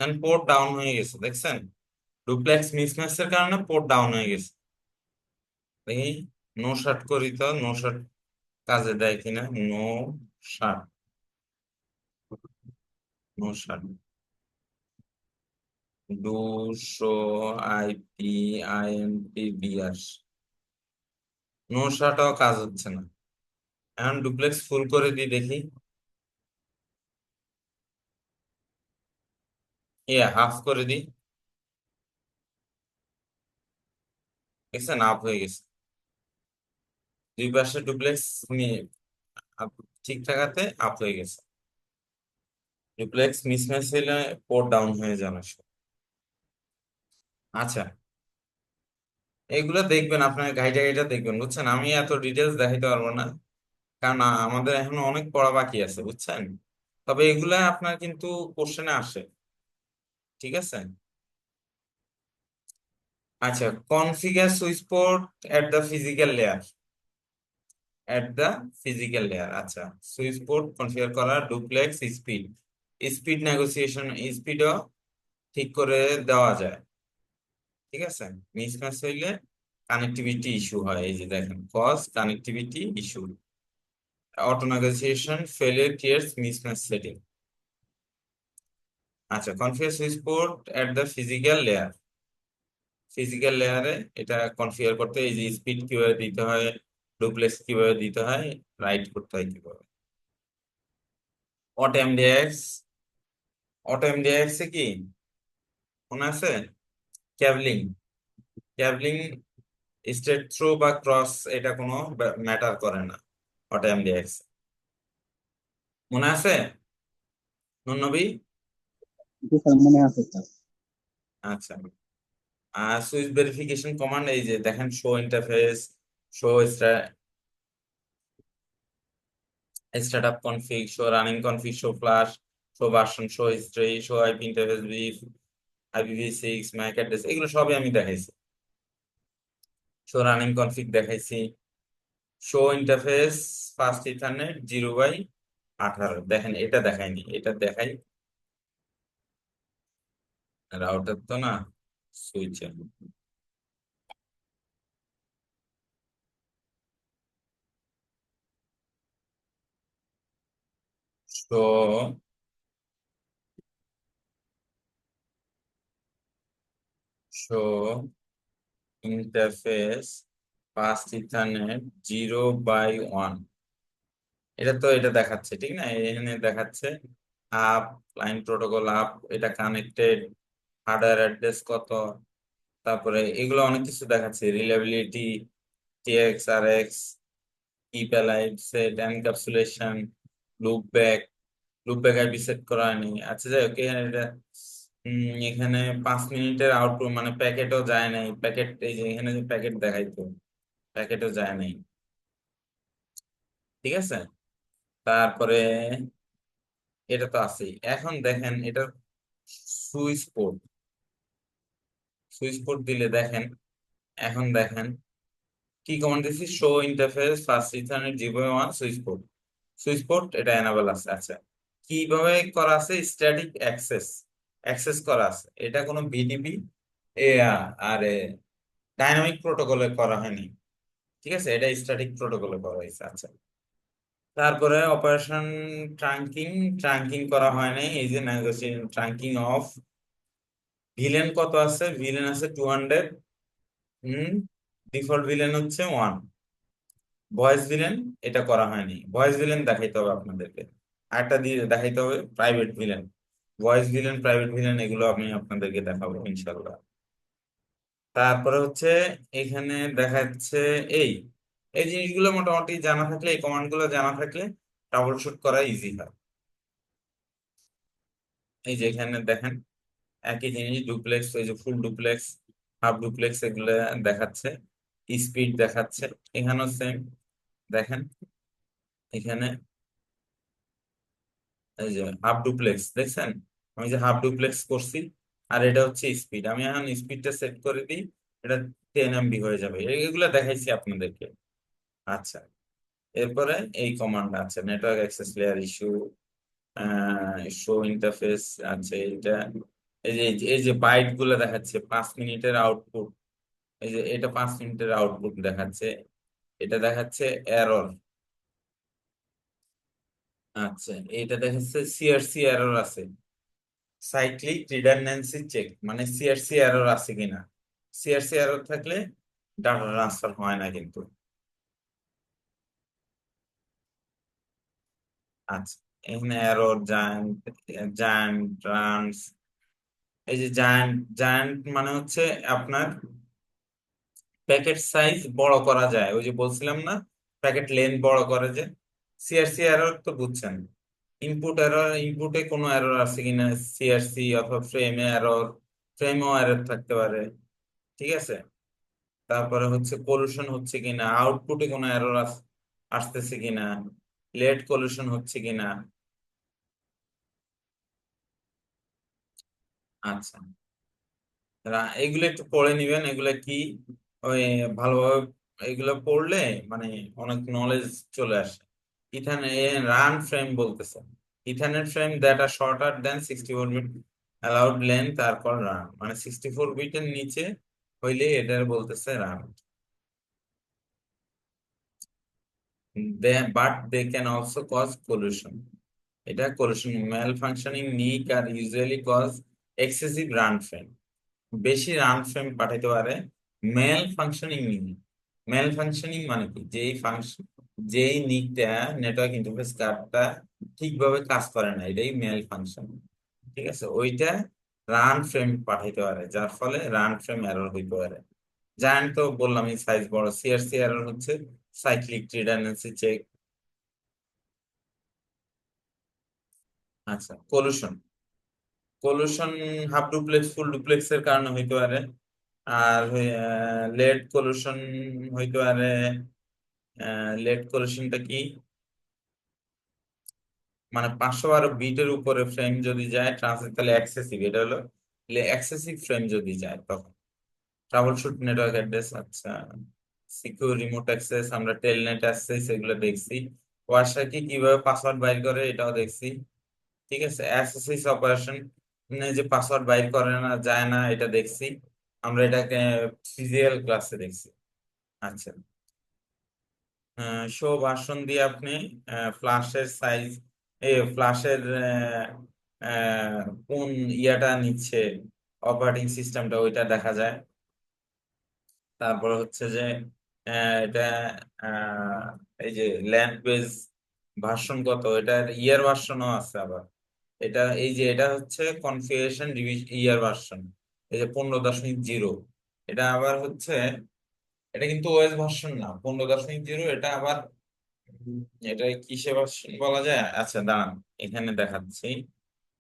Speaker 1: এখন পোর্ট ডাউন হয়ে গেছে, দেখছেন? ডুপ্লেক্স মিসম্যাচের কারণে পোর্ট ডাউন হয়ে গেছে। দেখি নো শার্ট করি তো, নো শার্ট কাজে দেয় কিনা। নো শার্ট, নো শার্ট, দুশো আইপি আইএমপি বিআর, নো শার্টও কাজ হচ্ছে না। এখন ডুপ্লেক্স ফুল করে দিই, দেখি। হাফ করে দিই, দেখছেন? আপ হয়ে গেছে, দুই পাশে ডুপ্লেক্স নিয়ে ঠিক থাকাতে আপ হয়ে গেছে। ডুপ্লেক্স মিসম্যাচ হলে পোর্ট ডাউন হয়ে যাবে। আচ্ছা, এগুলো দেখবেন, আপনার গাইডে গাইডে দেখবেন, বুঝছেন? আমি এত ডিটেলস দেখাইতে পারবো না, কারণ আমাদের এখনো অনেক পড়া বাকি আছে, বুঝছেন? তবে এগুলা আপনার কিন্তু কোশ্চেনে আসে, ঠিক আছে। আচ্ছা, configure switch port at the physical layer, at the physical layer. আচ্ছা, সুইচ পোর্ট কনফিগার করা, ডুপ্লেক্স স্পিড, স্পিড নেগোসিয়েশন, স্পিডও ঠিক করে দেওয়া যায়, ঠিক আছে। মিসম্যাচ হইলে কানেক্টিভিটি ইস্যু হয়, এই যে দেখেন, cause connectivity issue. Auto negotiation failure creates mismatch setting. আচ্ছা, configure switch port at the physical layer. Physical লেয়ারে এটা কনফিগার করতে এই যে স্পিড কিভাবে দিতে হয়, ডুপ্লেক্স কিভাবে দিতে হয়, রাইট করতে হয় কিভাবে। অটো এমডিএক্স, অটো এমডিএক্স এ কি মনে আছে? ক্যাবলিং, ক্যাবলিং স্ট্রেট থ্রু বা ক্রস এটা কোনো ম্যাটার করে না অটো এমডিএক্স, মনে আছে নবী?
Speaker 2: জি স্যার, মনে আছে স্যার।
Speaker 1: আচ্ছা, আর সুইচ ভেরিফিকেশন কমান্ড এই যে দেখেন, show interface, show startup config, show running config, show flash, show version, show history, show IP interface brief, IPv6 MAC address, এগুলো সবই আমি দেখাইছি। শো রানিং কনফিগ দেখাইছি। শো ইন্টারফেস ফাস্ট ইথারনেট 0/18 দেখেন, এটা দেখাইনি, এটা দেখাই। রাউটার তো না, switch. Show show interface fast ethernet 0/1, এটা দেখাচ্ছে ঠিক না, এখানে দেখাচ্ছে আপ, ক্লায়েন্ট প্রোটোকল আপ, এটা কানেক্টেড, হার্ডওয়্যার অ্যাড্রেস কত, তারপরে এগুলো অনেক কিছু দেখাচ্ছে, রিলায়েবিলিটি, টিএক্স আর X, keep alive, set encapsulation, loop back, loop back IP set করা হয়নি। আচ্ছা যাই হোক, এখানে এটা এখানে 5 মিনিটের আউটপুট মানে প্যাকেটও যায় নাই, প্যাকেট এই যে এখানে যে প্যাকেট দেখাইতো, প্যাকেটও যায় নাই, ঠিক আছে। তারপরে এটা তো আছেই। এখন দেখেন এটা সুইচ পোর্ট, সুইচ পোর্ট দিলে দেখেন, এখন দেখেন কি কমান্ড দিচ্ছি, show interface first ethernet 0/1 switch port, switch port এটা এনাবেল আছে। আচ্ছা, কিভাবে করা আছে? স্ট্যাটিক অ্যাক্সেস, অ্যাক্সেস করা আছে, এটা কোনো বিডিপি এ আর ডাইনামিক প্রোটোকলে করা হয়নি, ঠিক আছে, এটা স্ট্যাটিক প্রোটোকলে করা হয়েছে। আচ্ছা, তারপরে অপারেশন ট্রাঙ্কিং, ট্রাঙ্কিং করা হয় নাই, এই যে নেগোসিয়েশন ট্রাঙ্কিং অফ, ভিলেন কত আছে? ভিলেন আছে 200, হুম, ডিফল্ট ভিলেন হচ্ছে 1, ভয়েস ভিলেন এটা করা হয়নি, ভয়েস ভিলেন দেখাইতে হবে আপনাদেরকে, আরেকটা দিয়ে দেখাইতে হবে private villain, voice villain, private villain, এগুলো আমি আপনাদেরকে দেখাবো ইনশাল্লাহ। তারপরে হচ্ছে এখানে দেখাচ্ছে এই এই জিনিসগুলো মোটামুটি জানা থাকলে, এই কমান্ড গুলো জানা থাকলে ট্রাবল শুট করা ইজি হয়। এই যে এখানে দেখেন একই জিনিস, ডুপ্লেক্স, ওই যে ফুল ডুপ্লেক্স, হাফ ডুপ্লেক্স, এগুলো দেখাচ্ছে, স্পিড দেখাচ্ছে, এখানেও সেম দেখেন, এখানে এই যে হাফ ডুপ্লেক্স দেখছেন, আমি যে হাফ ডুপ্লেক্স করছি, আর এটা হচ্ছে স্পিড, আমি এখন স্পিডটা সেট করে দিই, এটা 10 MB হয়ে যাবে, এগুলো দেখাইছি আপনাদেরকে। আচ্ছা, এরপরে এই কমান্ড আছে, network access layer issue, show interface আছে, এটা এই যে বাইট গুলো দেখাচ্ছে 5 মিনিটের আউটপুট, এই যে এটা 5 মিনিটের আউটপুট দেখাচ্ছে, এটা দেখাচ্ছে এরর। আচ্ছা, এটা দেখাচ্ছে সিআরসি এরর আছে, সাইক্লিক রিডান্ডেন্সি চেক, মানে সিআরসি এরর আছে কিনা, সিআরসি এরর থাকলে ডাটা ট্রান্সফার হয় না কিন্তু। আচ্ছা, এখানে এরর জায়ান্ট, জায়ান্ট, এই যে জায়ান্ট, জায়ান্ট মানে হচ্ছে আপনার প্যাকেট সাইজ বড় করা যায়, ওই যে বলছিলাম না, প্যাকেট লেন্থ বড় করে যে, সিআরসি এরর তো বুঝছেন, ইনপুট এরর, ইনপুটে কোনো এরর আছে কিনা, সিআরসি অথবা ফ্রেমে এরর, ফ্রেমও এরর থাকতে পারে, ঠিক আছে। তারপরে হচ্ছে কলিশন হচ্ছে কিনা, আউটপুটে কোনো এরর আসতেছে কিনা, লেট কলিশন হচ্ছে কিনা। আচ্ছা, এগুলো একটু পড়ে নিবেন, এগুলো কি ওই ভালোভাবে এগুলো পড়লে মানে অনেক নলেজ চলে আসে। ইথানে রান ফ্রেম বলতেছে, ethernet frame that are shorter than 64 bit allowed length, তারপর রান, মানে 64 বিটের নিচে হইলে এটা বলতেছে run. But they can also cause pollution. এটা collision malfunctioning NIC or usually cause excessive run frame. বেশি রান ফ্রেম পাঠাইতে পারে malfunctioning NIC. Malfunctioning মানে কি, যেই ফাংশন, যেই নিকটা নেটওয়ার্ক ইন্টারফেস কার্ডটা ঠিকভাবে কাজ করে না, এটাই মেল ফাংশন। ঠিক আছে, ওইটা রান ফ্রেম পাঠাইতে পারে, যার ফলে রান ফ্রেম এরর হইতে পারে। জানেন তো, বললাম এই সাইজ বড়, সিআরসি এরর হচ্ছে সাইক্লিক রিডান্ডেন্সি চেক। আচ্ছা, collision. Collision half duplex full duplex এর কারণে হইতে পারে। আর লেট কলুশন হইতে পারে। লেট কলুশনটা কি, মানে 512 বিটের উপরে ফ্রেম যদি যায় ট্রান্সলেট, তাহলে এক্সেসিভ, এটা হলো এক্সেসিভ ফ্রেম যদি যায় তখন। ট্রাবল শুট নেটওয়ার্ক অ্যাড্রেস, আচ্ছা। সিকিউর রিমোট অ্যাক্সেস, আমরা টেলনেট অ্যাক্সেস এগুলো দেখছি। ওয়াসাকি কিভাবে পাসওয়ার্ড বাইর করে এটাও দেখছি। ঠিক আছে, এসএসএস অপারেশন যে পাসওয়ার্ড বাইর করে না, যায় না, এটা দেখছি। আমরা এটাকে ফিজিক্যাল ক্লাসে দেখছি। আচ্ছা, শো ভার্সন দিয়ে আপনি ফ্ল্যাশের সাইজ, ফ্ল্যাশের কোন ইয়াটা নিচ্ছে, অপারেটিং সিস্টেমটা, ওইটা দেখা যায়। তারপর হচ্ছে যে এটা আহ, এই যে ল্যান্ড বেজ ভার্সন কত, এটার ইয়ার ভার্সনও আছে আবার। এটা এই যে এটা হচ্ছে কনফিগারেশন ইয়ার ভার্সন, এই যে 15.0। এটা আবার হচ্ছে, এটা কিন্তু ওএস ভার্সন না, 15.0, এটা আবার এটা কিসে ভার্সন বলা যায়, আচ্ছা দাঁড়ান, এখানে দেখাচ্ছি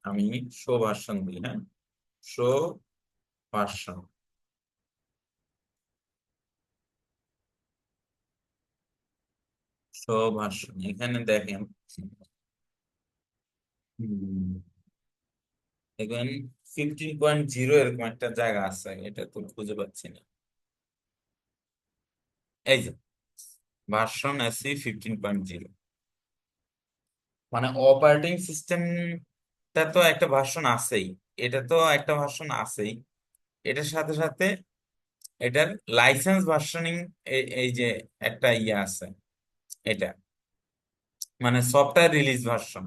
Speaker 1: আমি। শো ভার্সন দিই, হ্যাঁ, শো ভার্সন, শো ভার্সন এখানে দেখেন। হুম, দেখবেন 15.0 এরকম একটা জায়গা আছে, এটা তো খুঁজে পাচ্ছি না। এই যে ভার্সন এসি 15.0, মানে অপারেটিং সিস্টেমটা তো একটা ভার্সন আছেই, এটা তো একটা ভার্সন আছেই, এটার সাথে সাথে এটার লাইসেন্স ভার্সনিং, এই যে একটা ইয়ে আছে, এটা মানে সফটওয়্যার রিলিজ ভার্সন।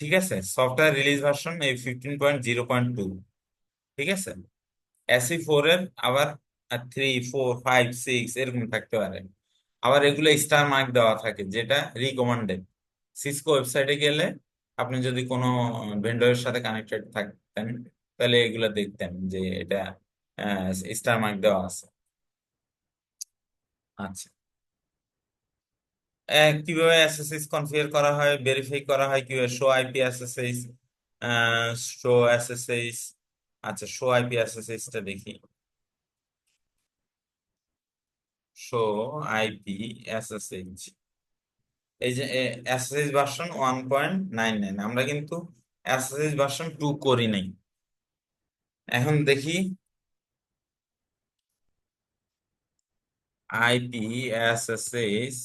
Speaker 1: ঠিক আছে, সফটওয়্যার রিলিজ ভার্সন এই 15.0.2। ঠিক আছে, এসি 4 এর আবার 3, 4, 5, 6 এরকম থাকতে পারে। আবার এগুলো স্টার মার্ক দেওয়া থাকে, যেটা রিকমান্ডেড। সিসকো ওয়েবসাইটে গেলে আপনি যদি কোনো ভেন্ডরের সাথে কানেক্টেড থাকতেন, তাহলে এগুলো দেখতেন যে এটা স্টার মার্ক দেওয়া আছে। আচ্ছা, কিভাবে এসএসএস কনফিগার করা হয়, ভেরিফাই করা হয় কিভাবে, show IP SSS, show SSS. আচ্ছা, শো আইপি এসএসএস টা দেখি। শো আইপি এসএসএইচ, এই যে এসএসএইচ ভার্সন 1.99, আমরা কিন্তু এসএসএইচ ভার্সন 2 করি নাই। এখন দেখি আইপি এসএসএইচ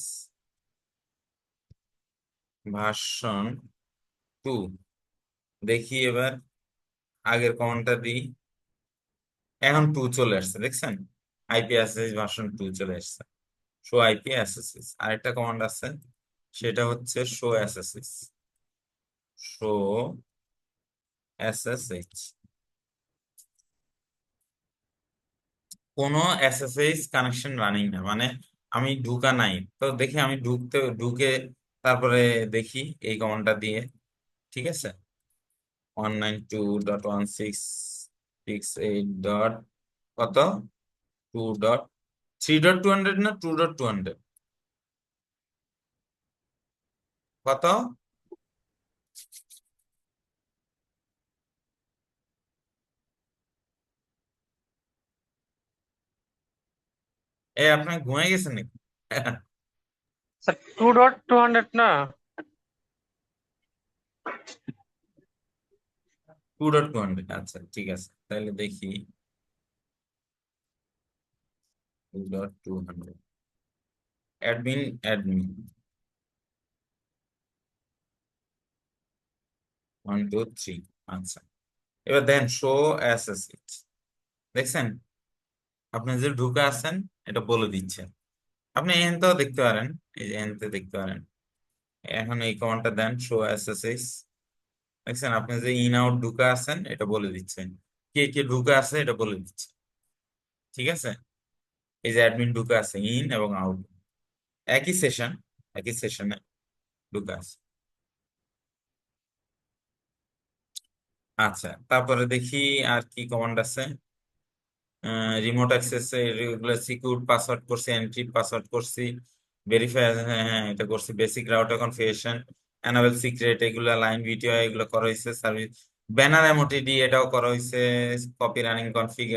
Speaker 1: ভার্সন 2, দেখি এবার আগের কমান্ডটা দিই। এখন 2 চলে আসছে, দেখছেন, আইপি এসএসএইচ ভার্সন 2 চলে আসছে। শো আইপি এসএসএইচ, আরেকটা কমান্ড আছে, সেটা হচ্ছে শো এসএসএইচ, শো এসএসএইচ। কোনো এসএসএইচ কানেকশন রানিং না, মানে আমি ঢুকা নাই তো, দেখি আমি ঢুকে তারপরে দেখি এই কমান্ডটা দিয়ে। ঠিক আছে, 192.168. কত, 2.3.200 না 2.200, কত? আপনি ঘুমাই গেছেন নাকি?
Speaker 3: স্যার 2.200 না?
Speaker 1: 2.200, আচ্ছা ঠিক আছে, তাহলে দেখি 2.200, অ্যাডমিন অ্যাডমিন 1, 2, 3। আচ্ছা, এবার দেন শো এসএসএইচ, দেখছেন আপনি যে ঢুকে আছেন এটা বলে দিচ্ছে। আপনি এনতেও দেখতে পারেন, এই যে এনতে দেখতে পারেন। এখন এই কমান্ডটা দেন, শো এসএসএস। দেখছেন আপনি যে ইন আউট ঢুকে আছেন এটা বলে দিচ্ছেন, কে কে ঢুকে আছে এটা বলে দিচ্ছে। ঠিক আছে, এই যে অ্যাডমিন ঢুকে আছে ইন এবং আউট, একই সেশন, একই সেশনে ঢুকে আছে। আচ্ছা, তারপরে দেখি আর কি কমান্ড আছে। রিমোট অ্যাক্সেস এগুলো সিকিউর পাসওয়ার্ড করছি, এনক্রিপ্ট পাসওয়ার্ড করছি, ভেরিফাই, হ্যাঁ হ্যাঁ এটা করছি, basic router configuration, enable secret, এগুলো লাইন ভিডিও এগুলো করা হয়েছে, সার্ভিস ব্যানার এমওটিডি এটাও করা হয়েছে, copy running config,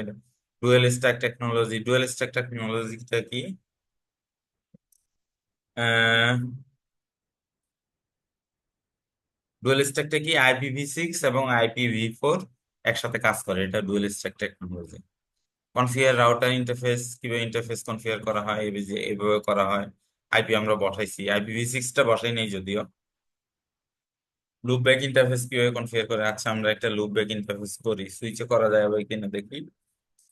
Speaker 1: dual stack technology. Dual stack টেকনোলজিটা কি? ডুয়েল স্ট্যাকটা কি, IPv6 এবং IPv4 একসাথে কাজ করে, এটা dual stack technology. Configure router interface, কিভাবে ইন্টারফেস কনফিগার করা হয়, এই যে এইভাবে করা হয়। আইপি আমরা বসাইছি, IPv6টা বসাই নেই যদিও। লুপ ব্যাক ইন্টারফেস কিভাবে কনফিগার করে, আচ্ছা আমরা একটা লুপ ব্যাক ইন্টারফেস করি, সুইচে করা যাবে কিনা দেখি।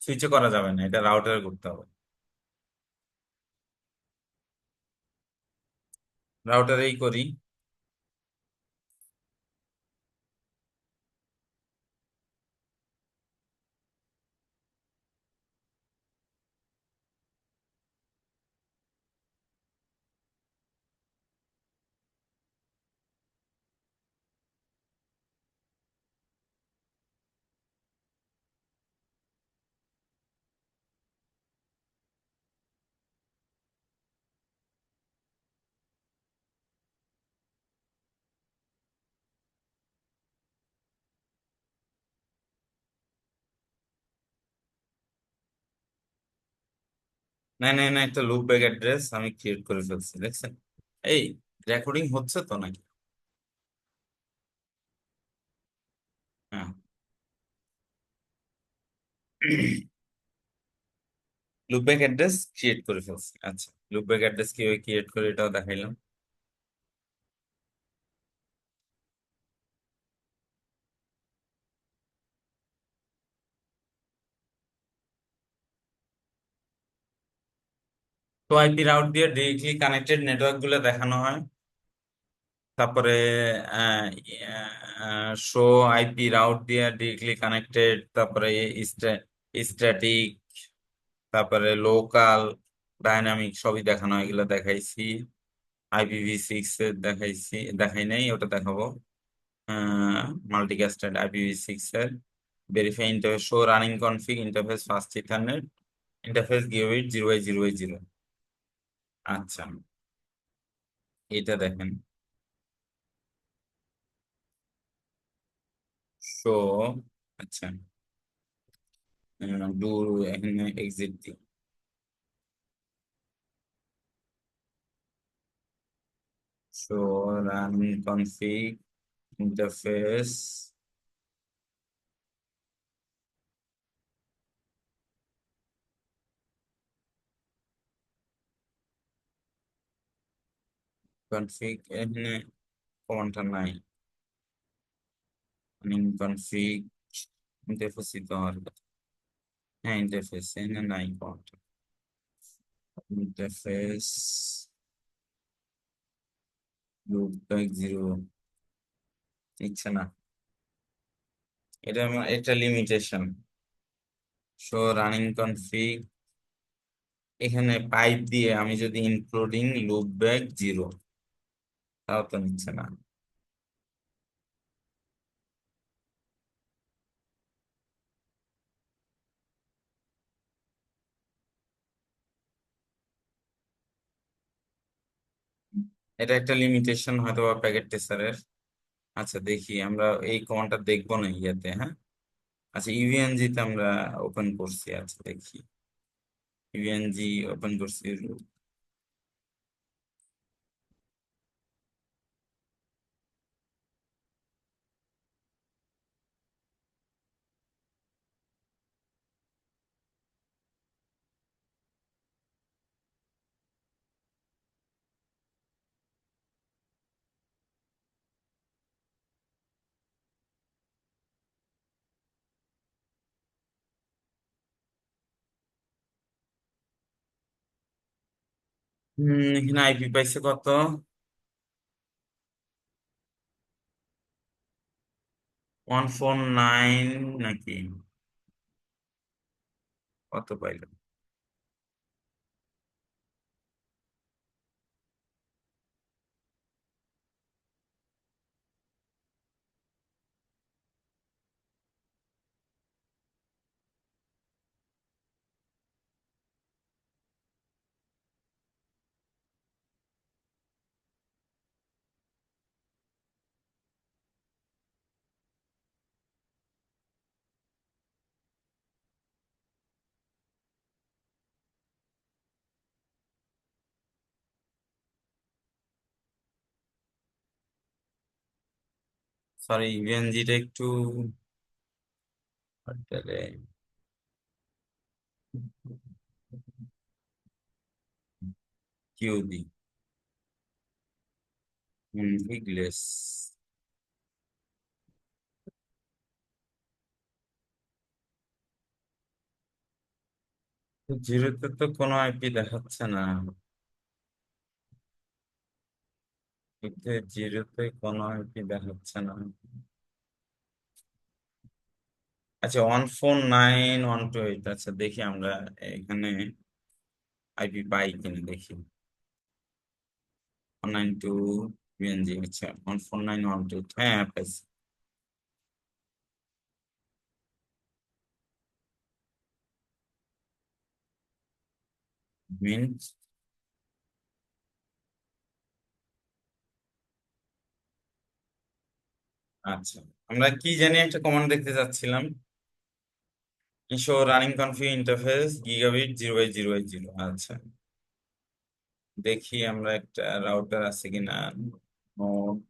Speaker 1: সুইচে করা যাবে না, এটা রাউটারে করতে হবে। রাউটারেই করি। না না না, একটা লুপ ব্যাক অ্যাড্রেস আমি ক্রিয়েট করে ফেলছি, দেখছেন? এই রেকর্ডিং হচ্ছে তো নাকি? হ্যাঁ। লুপ ব্যাক অ্যাড্রেস ক্রিয়েট করে ফেলছি। আচ্ছা, লুপ ব্যাক অ্যাড্রেস কিভাবে ক্রিয়েট করে এটাও দেখাইলাম। তো আইপি রাউট দিয়ে ডিরেক্টলি কানেক্টেড নেটওয়ার্ক গুলো দেখানো হয়। তারপরে শো আইপি রাউট দিয়ে ডিরেক্টলি কানেক্টেড, তারপরে স্ট্যাটিক, তারপরে লোকাল, ডাইনামিক সবই দেখানো হয়, এগুলো দেখাইছি। IPv6 এর দেখাইছি, দেখাই নাই, ওটা দেখাবো। মাল্টিকাস্টেড IPv6 এর verify interface, show running config interface fast ethernet interface gigabit 0/0/0। আচ্ছা, এটা দেখেন, শো, আচ্ছা ডু, এখানে এক্সিট দিই, show running config interface, config এখানে কোনটা নাই, রানিং কনফিগ ইন্টারফেস দিতে হওয়ার কথা। হ্যাঁ ইন্টারফেস এখানে নাই কোনটা, ইন্টারফেস লুপ ব্যাক জিরো নিচ্ছে না, এটা লিমিটেশন। শো রানিং কনফিগ, এখানে পাইপ দিয়ে আমি যদি ইনক্লুডিং লুপ ব্যাক জিরো, তাও তো নিচ্ছে না। এটা একটা লিমিটেশন হয়তো বা প্যাকেট টেসারের। আচ্ছা দেখি, আমরা এই কমান্ডটা দেখবো না ইয়াতে, হ্যাঁ। আচ্ছা ইভিএনজি তে আমরা ওপেন করছি, আচ্ছা দেখি, ইভিএনজি ওপেন করছি। এখানে আইপি পাইছে কত? 149 নাকি? কত পাইল? সরি, ইভিএনজিটা একটু তাহলে কিউ দি ইংলিশ। জিরোতে তো কোনো আইপি দেখাচ্ছে না, এতে জিরোতে কোনো আইপি দেখাচ্ছে না। আচ্ছা, 149.128, আচ্ছা দেখি আমরা এখানে আইপি পাই কিনা দেখি। 192 বিএনজি, আচ্ছা 149.128, হ্যাঁ পাইছি। মিন, আচ্ছা আমরা কি জানি একটা কমান্ড দেখতে চাচ্ছিলাম, show running config interface gigabit 0/0/0। আচ্ছা দেখি আমরা একটা রাউটার আছে কিনা। নোড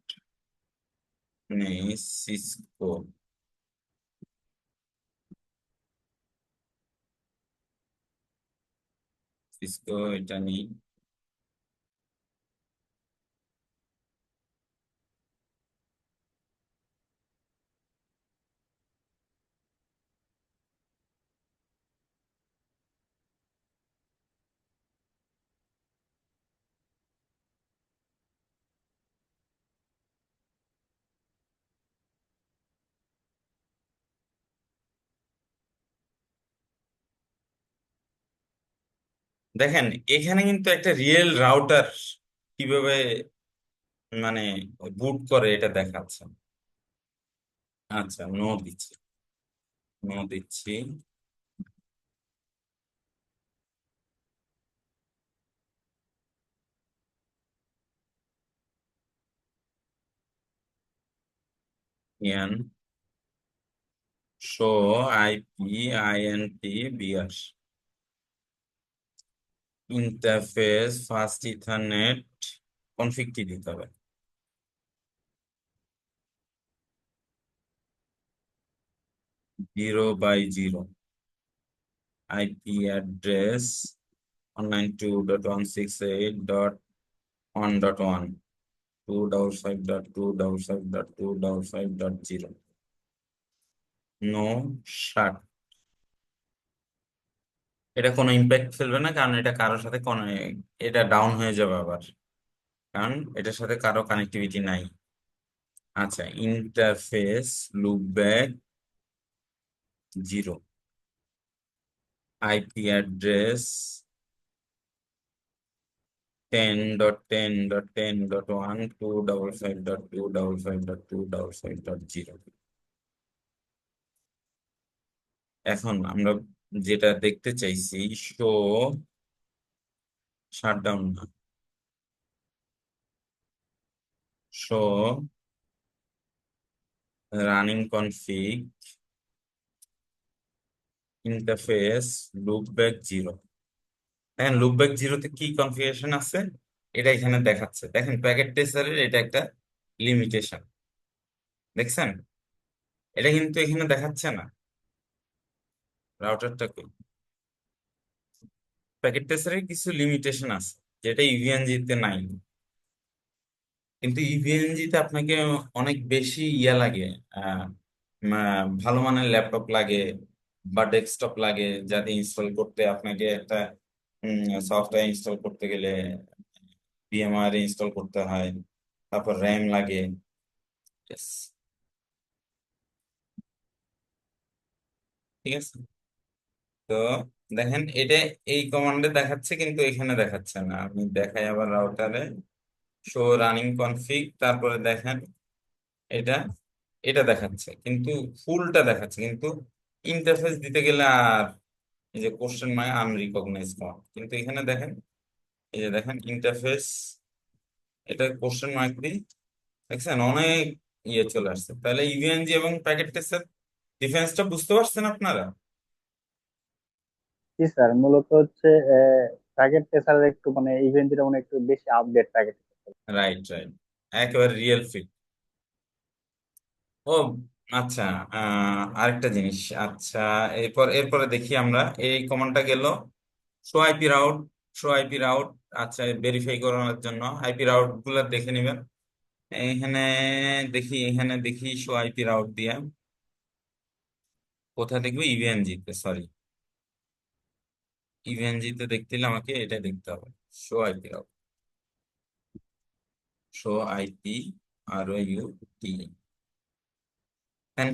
Speaker 1: নেই, সিসকো, সিসকো এটা নেই। দেখেন এখানে কিন্তু একটা রিয়েল রাউটার কিভাবে মানে বুট করে এটা দেখাচ্ছে। আচ্ছা নো দিচ্ছি, নো দিচ্ছি। ইয়ান show IP INT BR interface first ethernet কনফিগটি দিতে হবে। 0/0 আইপি অ্যাড্রেস 192.168.1.1 255.255.255.0। নো শাট। এটা কোনো ইম্প্যাক্ট ফেলবে না, কারণ এটা কারোর সাথে কোনো, এটা ডাউন হয়ে যাবে আবার, কারণ এটার সাথে কারো কানেক্টিভিটি নাই। আচ্ছা ইন্টারফেস লুপব্যাক 0, আইপি অ্যাড্রেস 10.10.10.1 255.255.255.0। এখন আমরা যেটা দেখতে চাইছি, শো শাটডাউন না, show running config interface loopback 0। দেখেন লুপব্যাক জিরোতে কি কনফিগারেশন আছে, এটা এখানে দেখাচ্ছে। দেখেন প্যাকেট ট্রেসারের এটা একটা লিমিটেশন, দেখছেন? এটা কিন্তু এখানে দেখাচ্ছে না রাউটারটাকে। প্যাকেট ট্রেসারের কিছু লিমিটেশন আছে যেটা ইভিএনজি তে নাই, কিন্তু ইভিএনজি তে আপনাকে অনেক বেশি ইয়া লাগে, আহ, ভালো মানের ল্যাপটপ লাগে বা ডেস্কটপ লাগে, যাতে ইনস্টল করতে আপনাকে একটা সফটওয়্যার ইনস্টল করতে গেলে VMware ইনস্টল করতে হয়, তারপর র্যাম লাগে। Yes, ঠিক আছে। তো দেখেন এটা এই কমান্ডে দেখাচ্ছে কিন্তু এখানে দেখাচ্ছে না। আমি দেখাই আবার রাউটারে, শো রানিং কনফিগ, তারপরে দেখেন এটা এটা দেখাচ্ছে কিন্তু ফুলটা দেখাচ্ছে কিন্তু ইন্টারফেস দিতে গেলে আর এই যে কোশ্চেন মার্ক আনরিকগনাইজ কমান্ড, কিন্তু এখানে দেখেন এই যে দেখেন ইন্টারফেস, এটা কোশ্চেন মার্ক দিই, দেখছেন অনেক ইয়ে চলে আসছে। তাহলে ইভিএনজি এবং প্যাকেট টেস্টের ডিফারেন্সটা বুঝতে পারছেন আপনারা?
Speaker 2: জি স্যার, মূলত হচ্ছে প্যাকেট টেসার একটু মানে ইভেন্টটা মানে একটু বেশি আপডেট প্যাকেট।
Speaker 1: রাইট, রাইট, একেবারে রিয়েল ফিট। ও আচ্ছা, আরেকটা জিনিস। আচ্ছা, এরপরে দেখি আমরা এই কমান্ডটা গেল show IP route, show IP route. আচ্ছা, ভেরিফাই করার জন্য আইপি রাউট গুলো দেখে নেবেন। এখানে এখানে দেখি শো আইপি রাউট দিয়ে কোথায় দেখবো, ইভিএনজি তে, সরি, ইভিএনজি তে দেখতে হলে আমাকে এটা দেখতে হবে, show IP route, show IP, are U T,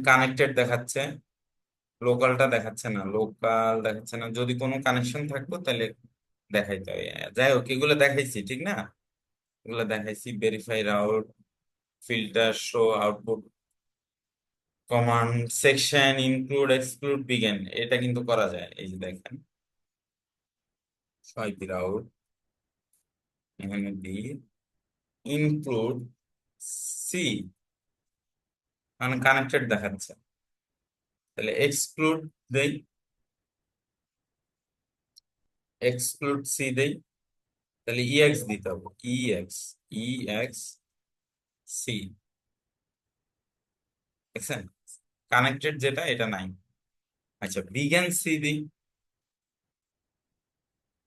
Speaker 1: connected দেখাচ্ছে, লোকালটা দেখাচ্ছে না, লোকাল দেখাচ্ছে না। যদি কোনো কানেকশন থাকতো তাহলে দেখাইতে হবে। যাই হোক, এগুলো দেখাইছি ঠিক না, এগুলো দেখাইছি। Verify route, filter, show output command, section, include, exclude, begin, এটা কিন্তু করা যায়। এই যে দেখেন সোয়াইপ রাউট, এখানে দিই ইনক্লুড সি, মানে কানেক্টেড দেখাচ্ছে, তাহলে এক্সক্লুড দেই, এক্সক্লুড সি দেই, তাহলে ইএক্স দিতে হবে, ইএক্স, ইএক্স সি, দেখছেন কানেক্টেড যেটা এটা নাই। আচ্ছা, বিজ্ঞান সি দিই,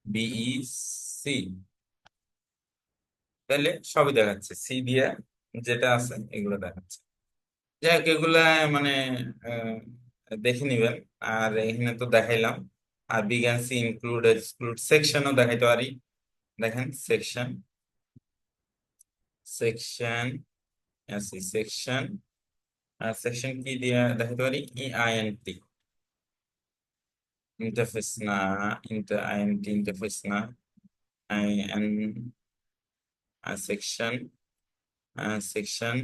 Speaker 1: বিই সি, তাহলে সবই দেখাচ্ছে সি দিয়ে, যেটা আছে এগুলো দেখাচ্ছে। যাই হোক, এগুলা মানে আহ, দেখে নিবেন। আর এখানে তো দেখাইলাম। আর বিজ্ঞান সি ইনক্লুড এক্সক্লুড সেকশনও দেখাইতে পারি। দেখেন সেকশন, সেকশন আছে, সেকশন, সেকশন কি দিয়ে দেখাইতে পারি, ইআইএনটি, ইন্টারফেস না, আইএনটি ইন্টারফেস না, IN, section, section,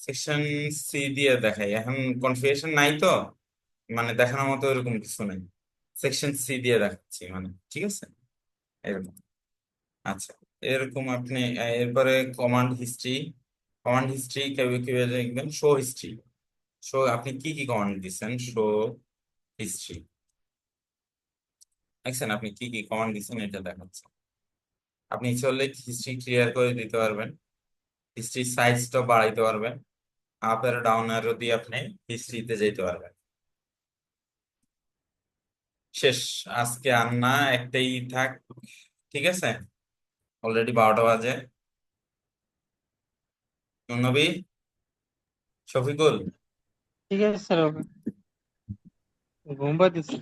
Speaker 1: section C দিয়ে দেখাই। এখন কনফিগারেশন নাই তো, মানে দেখানোর মতো এরকম কিছু নাই, সেকশন সি দিয়ে দেখাচ্ছি মানে, ঠিক আছে এরকম। আচ্ছা, এরকম আপনি এরপরে কমান্ড হিস্ট্রি, কমান্ড হিস্ট্রি কিভাবে দেখবেন, শো হিস্ট্রি, শো আপনি কি কি কমান্ড দিচ্ছেন, শো হিস্ট্রি, দেখছেন আপনি কি কি কমান্ড দিচ্ছেন এটা দেখাচ্ছে। আপনি ইচ্ছে করলে হিস্ট্রি ক্লিয়ার করে দিতে পারবেন, হিস্ট্রি সাইজটা বাড়াইতে পারবেন, আপ আর ডাউন অ্যারো দিয়ে আপনি হিস্ট্রিতে যেতে পারবেন। শেষ, আজকে আর না, একটাই থাক, ঠিক আছে, অলরেডি 12টা বাজে। নবী, শফিকুল,
Speaker 3: ঠিক আছে স্যার, ওকে ঘুম পাইতেছে।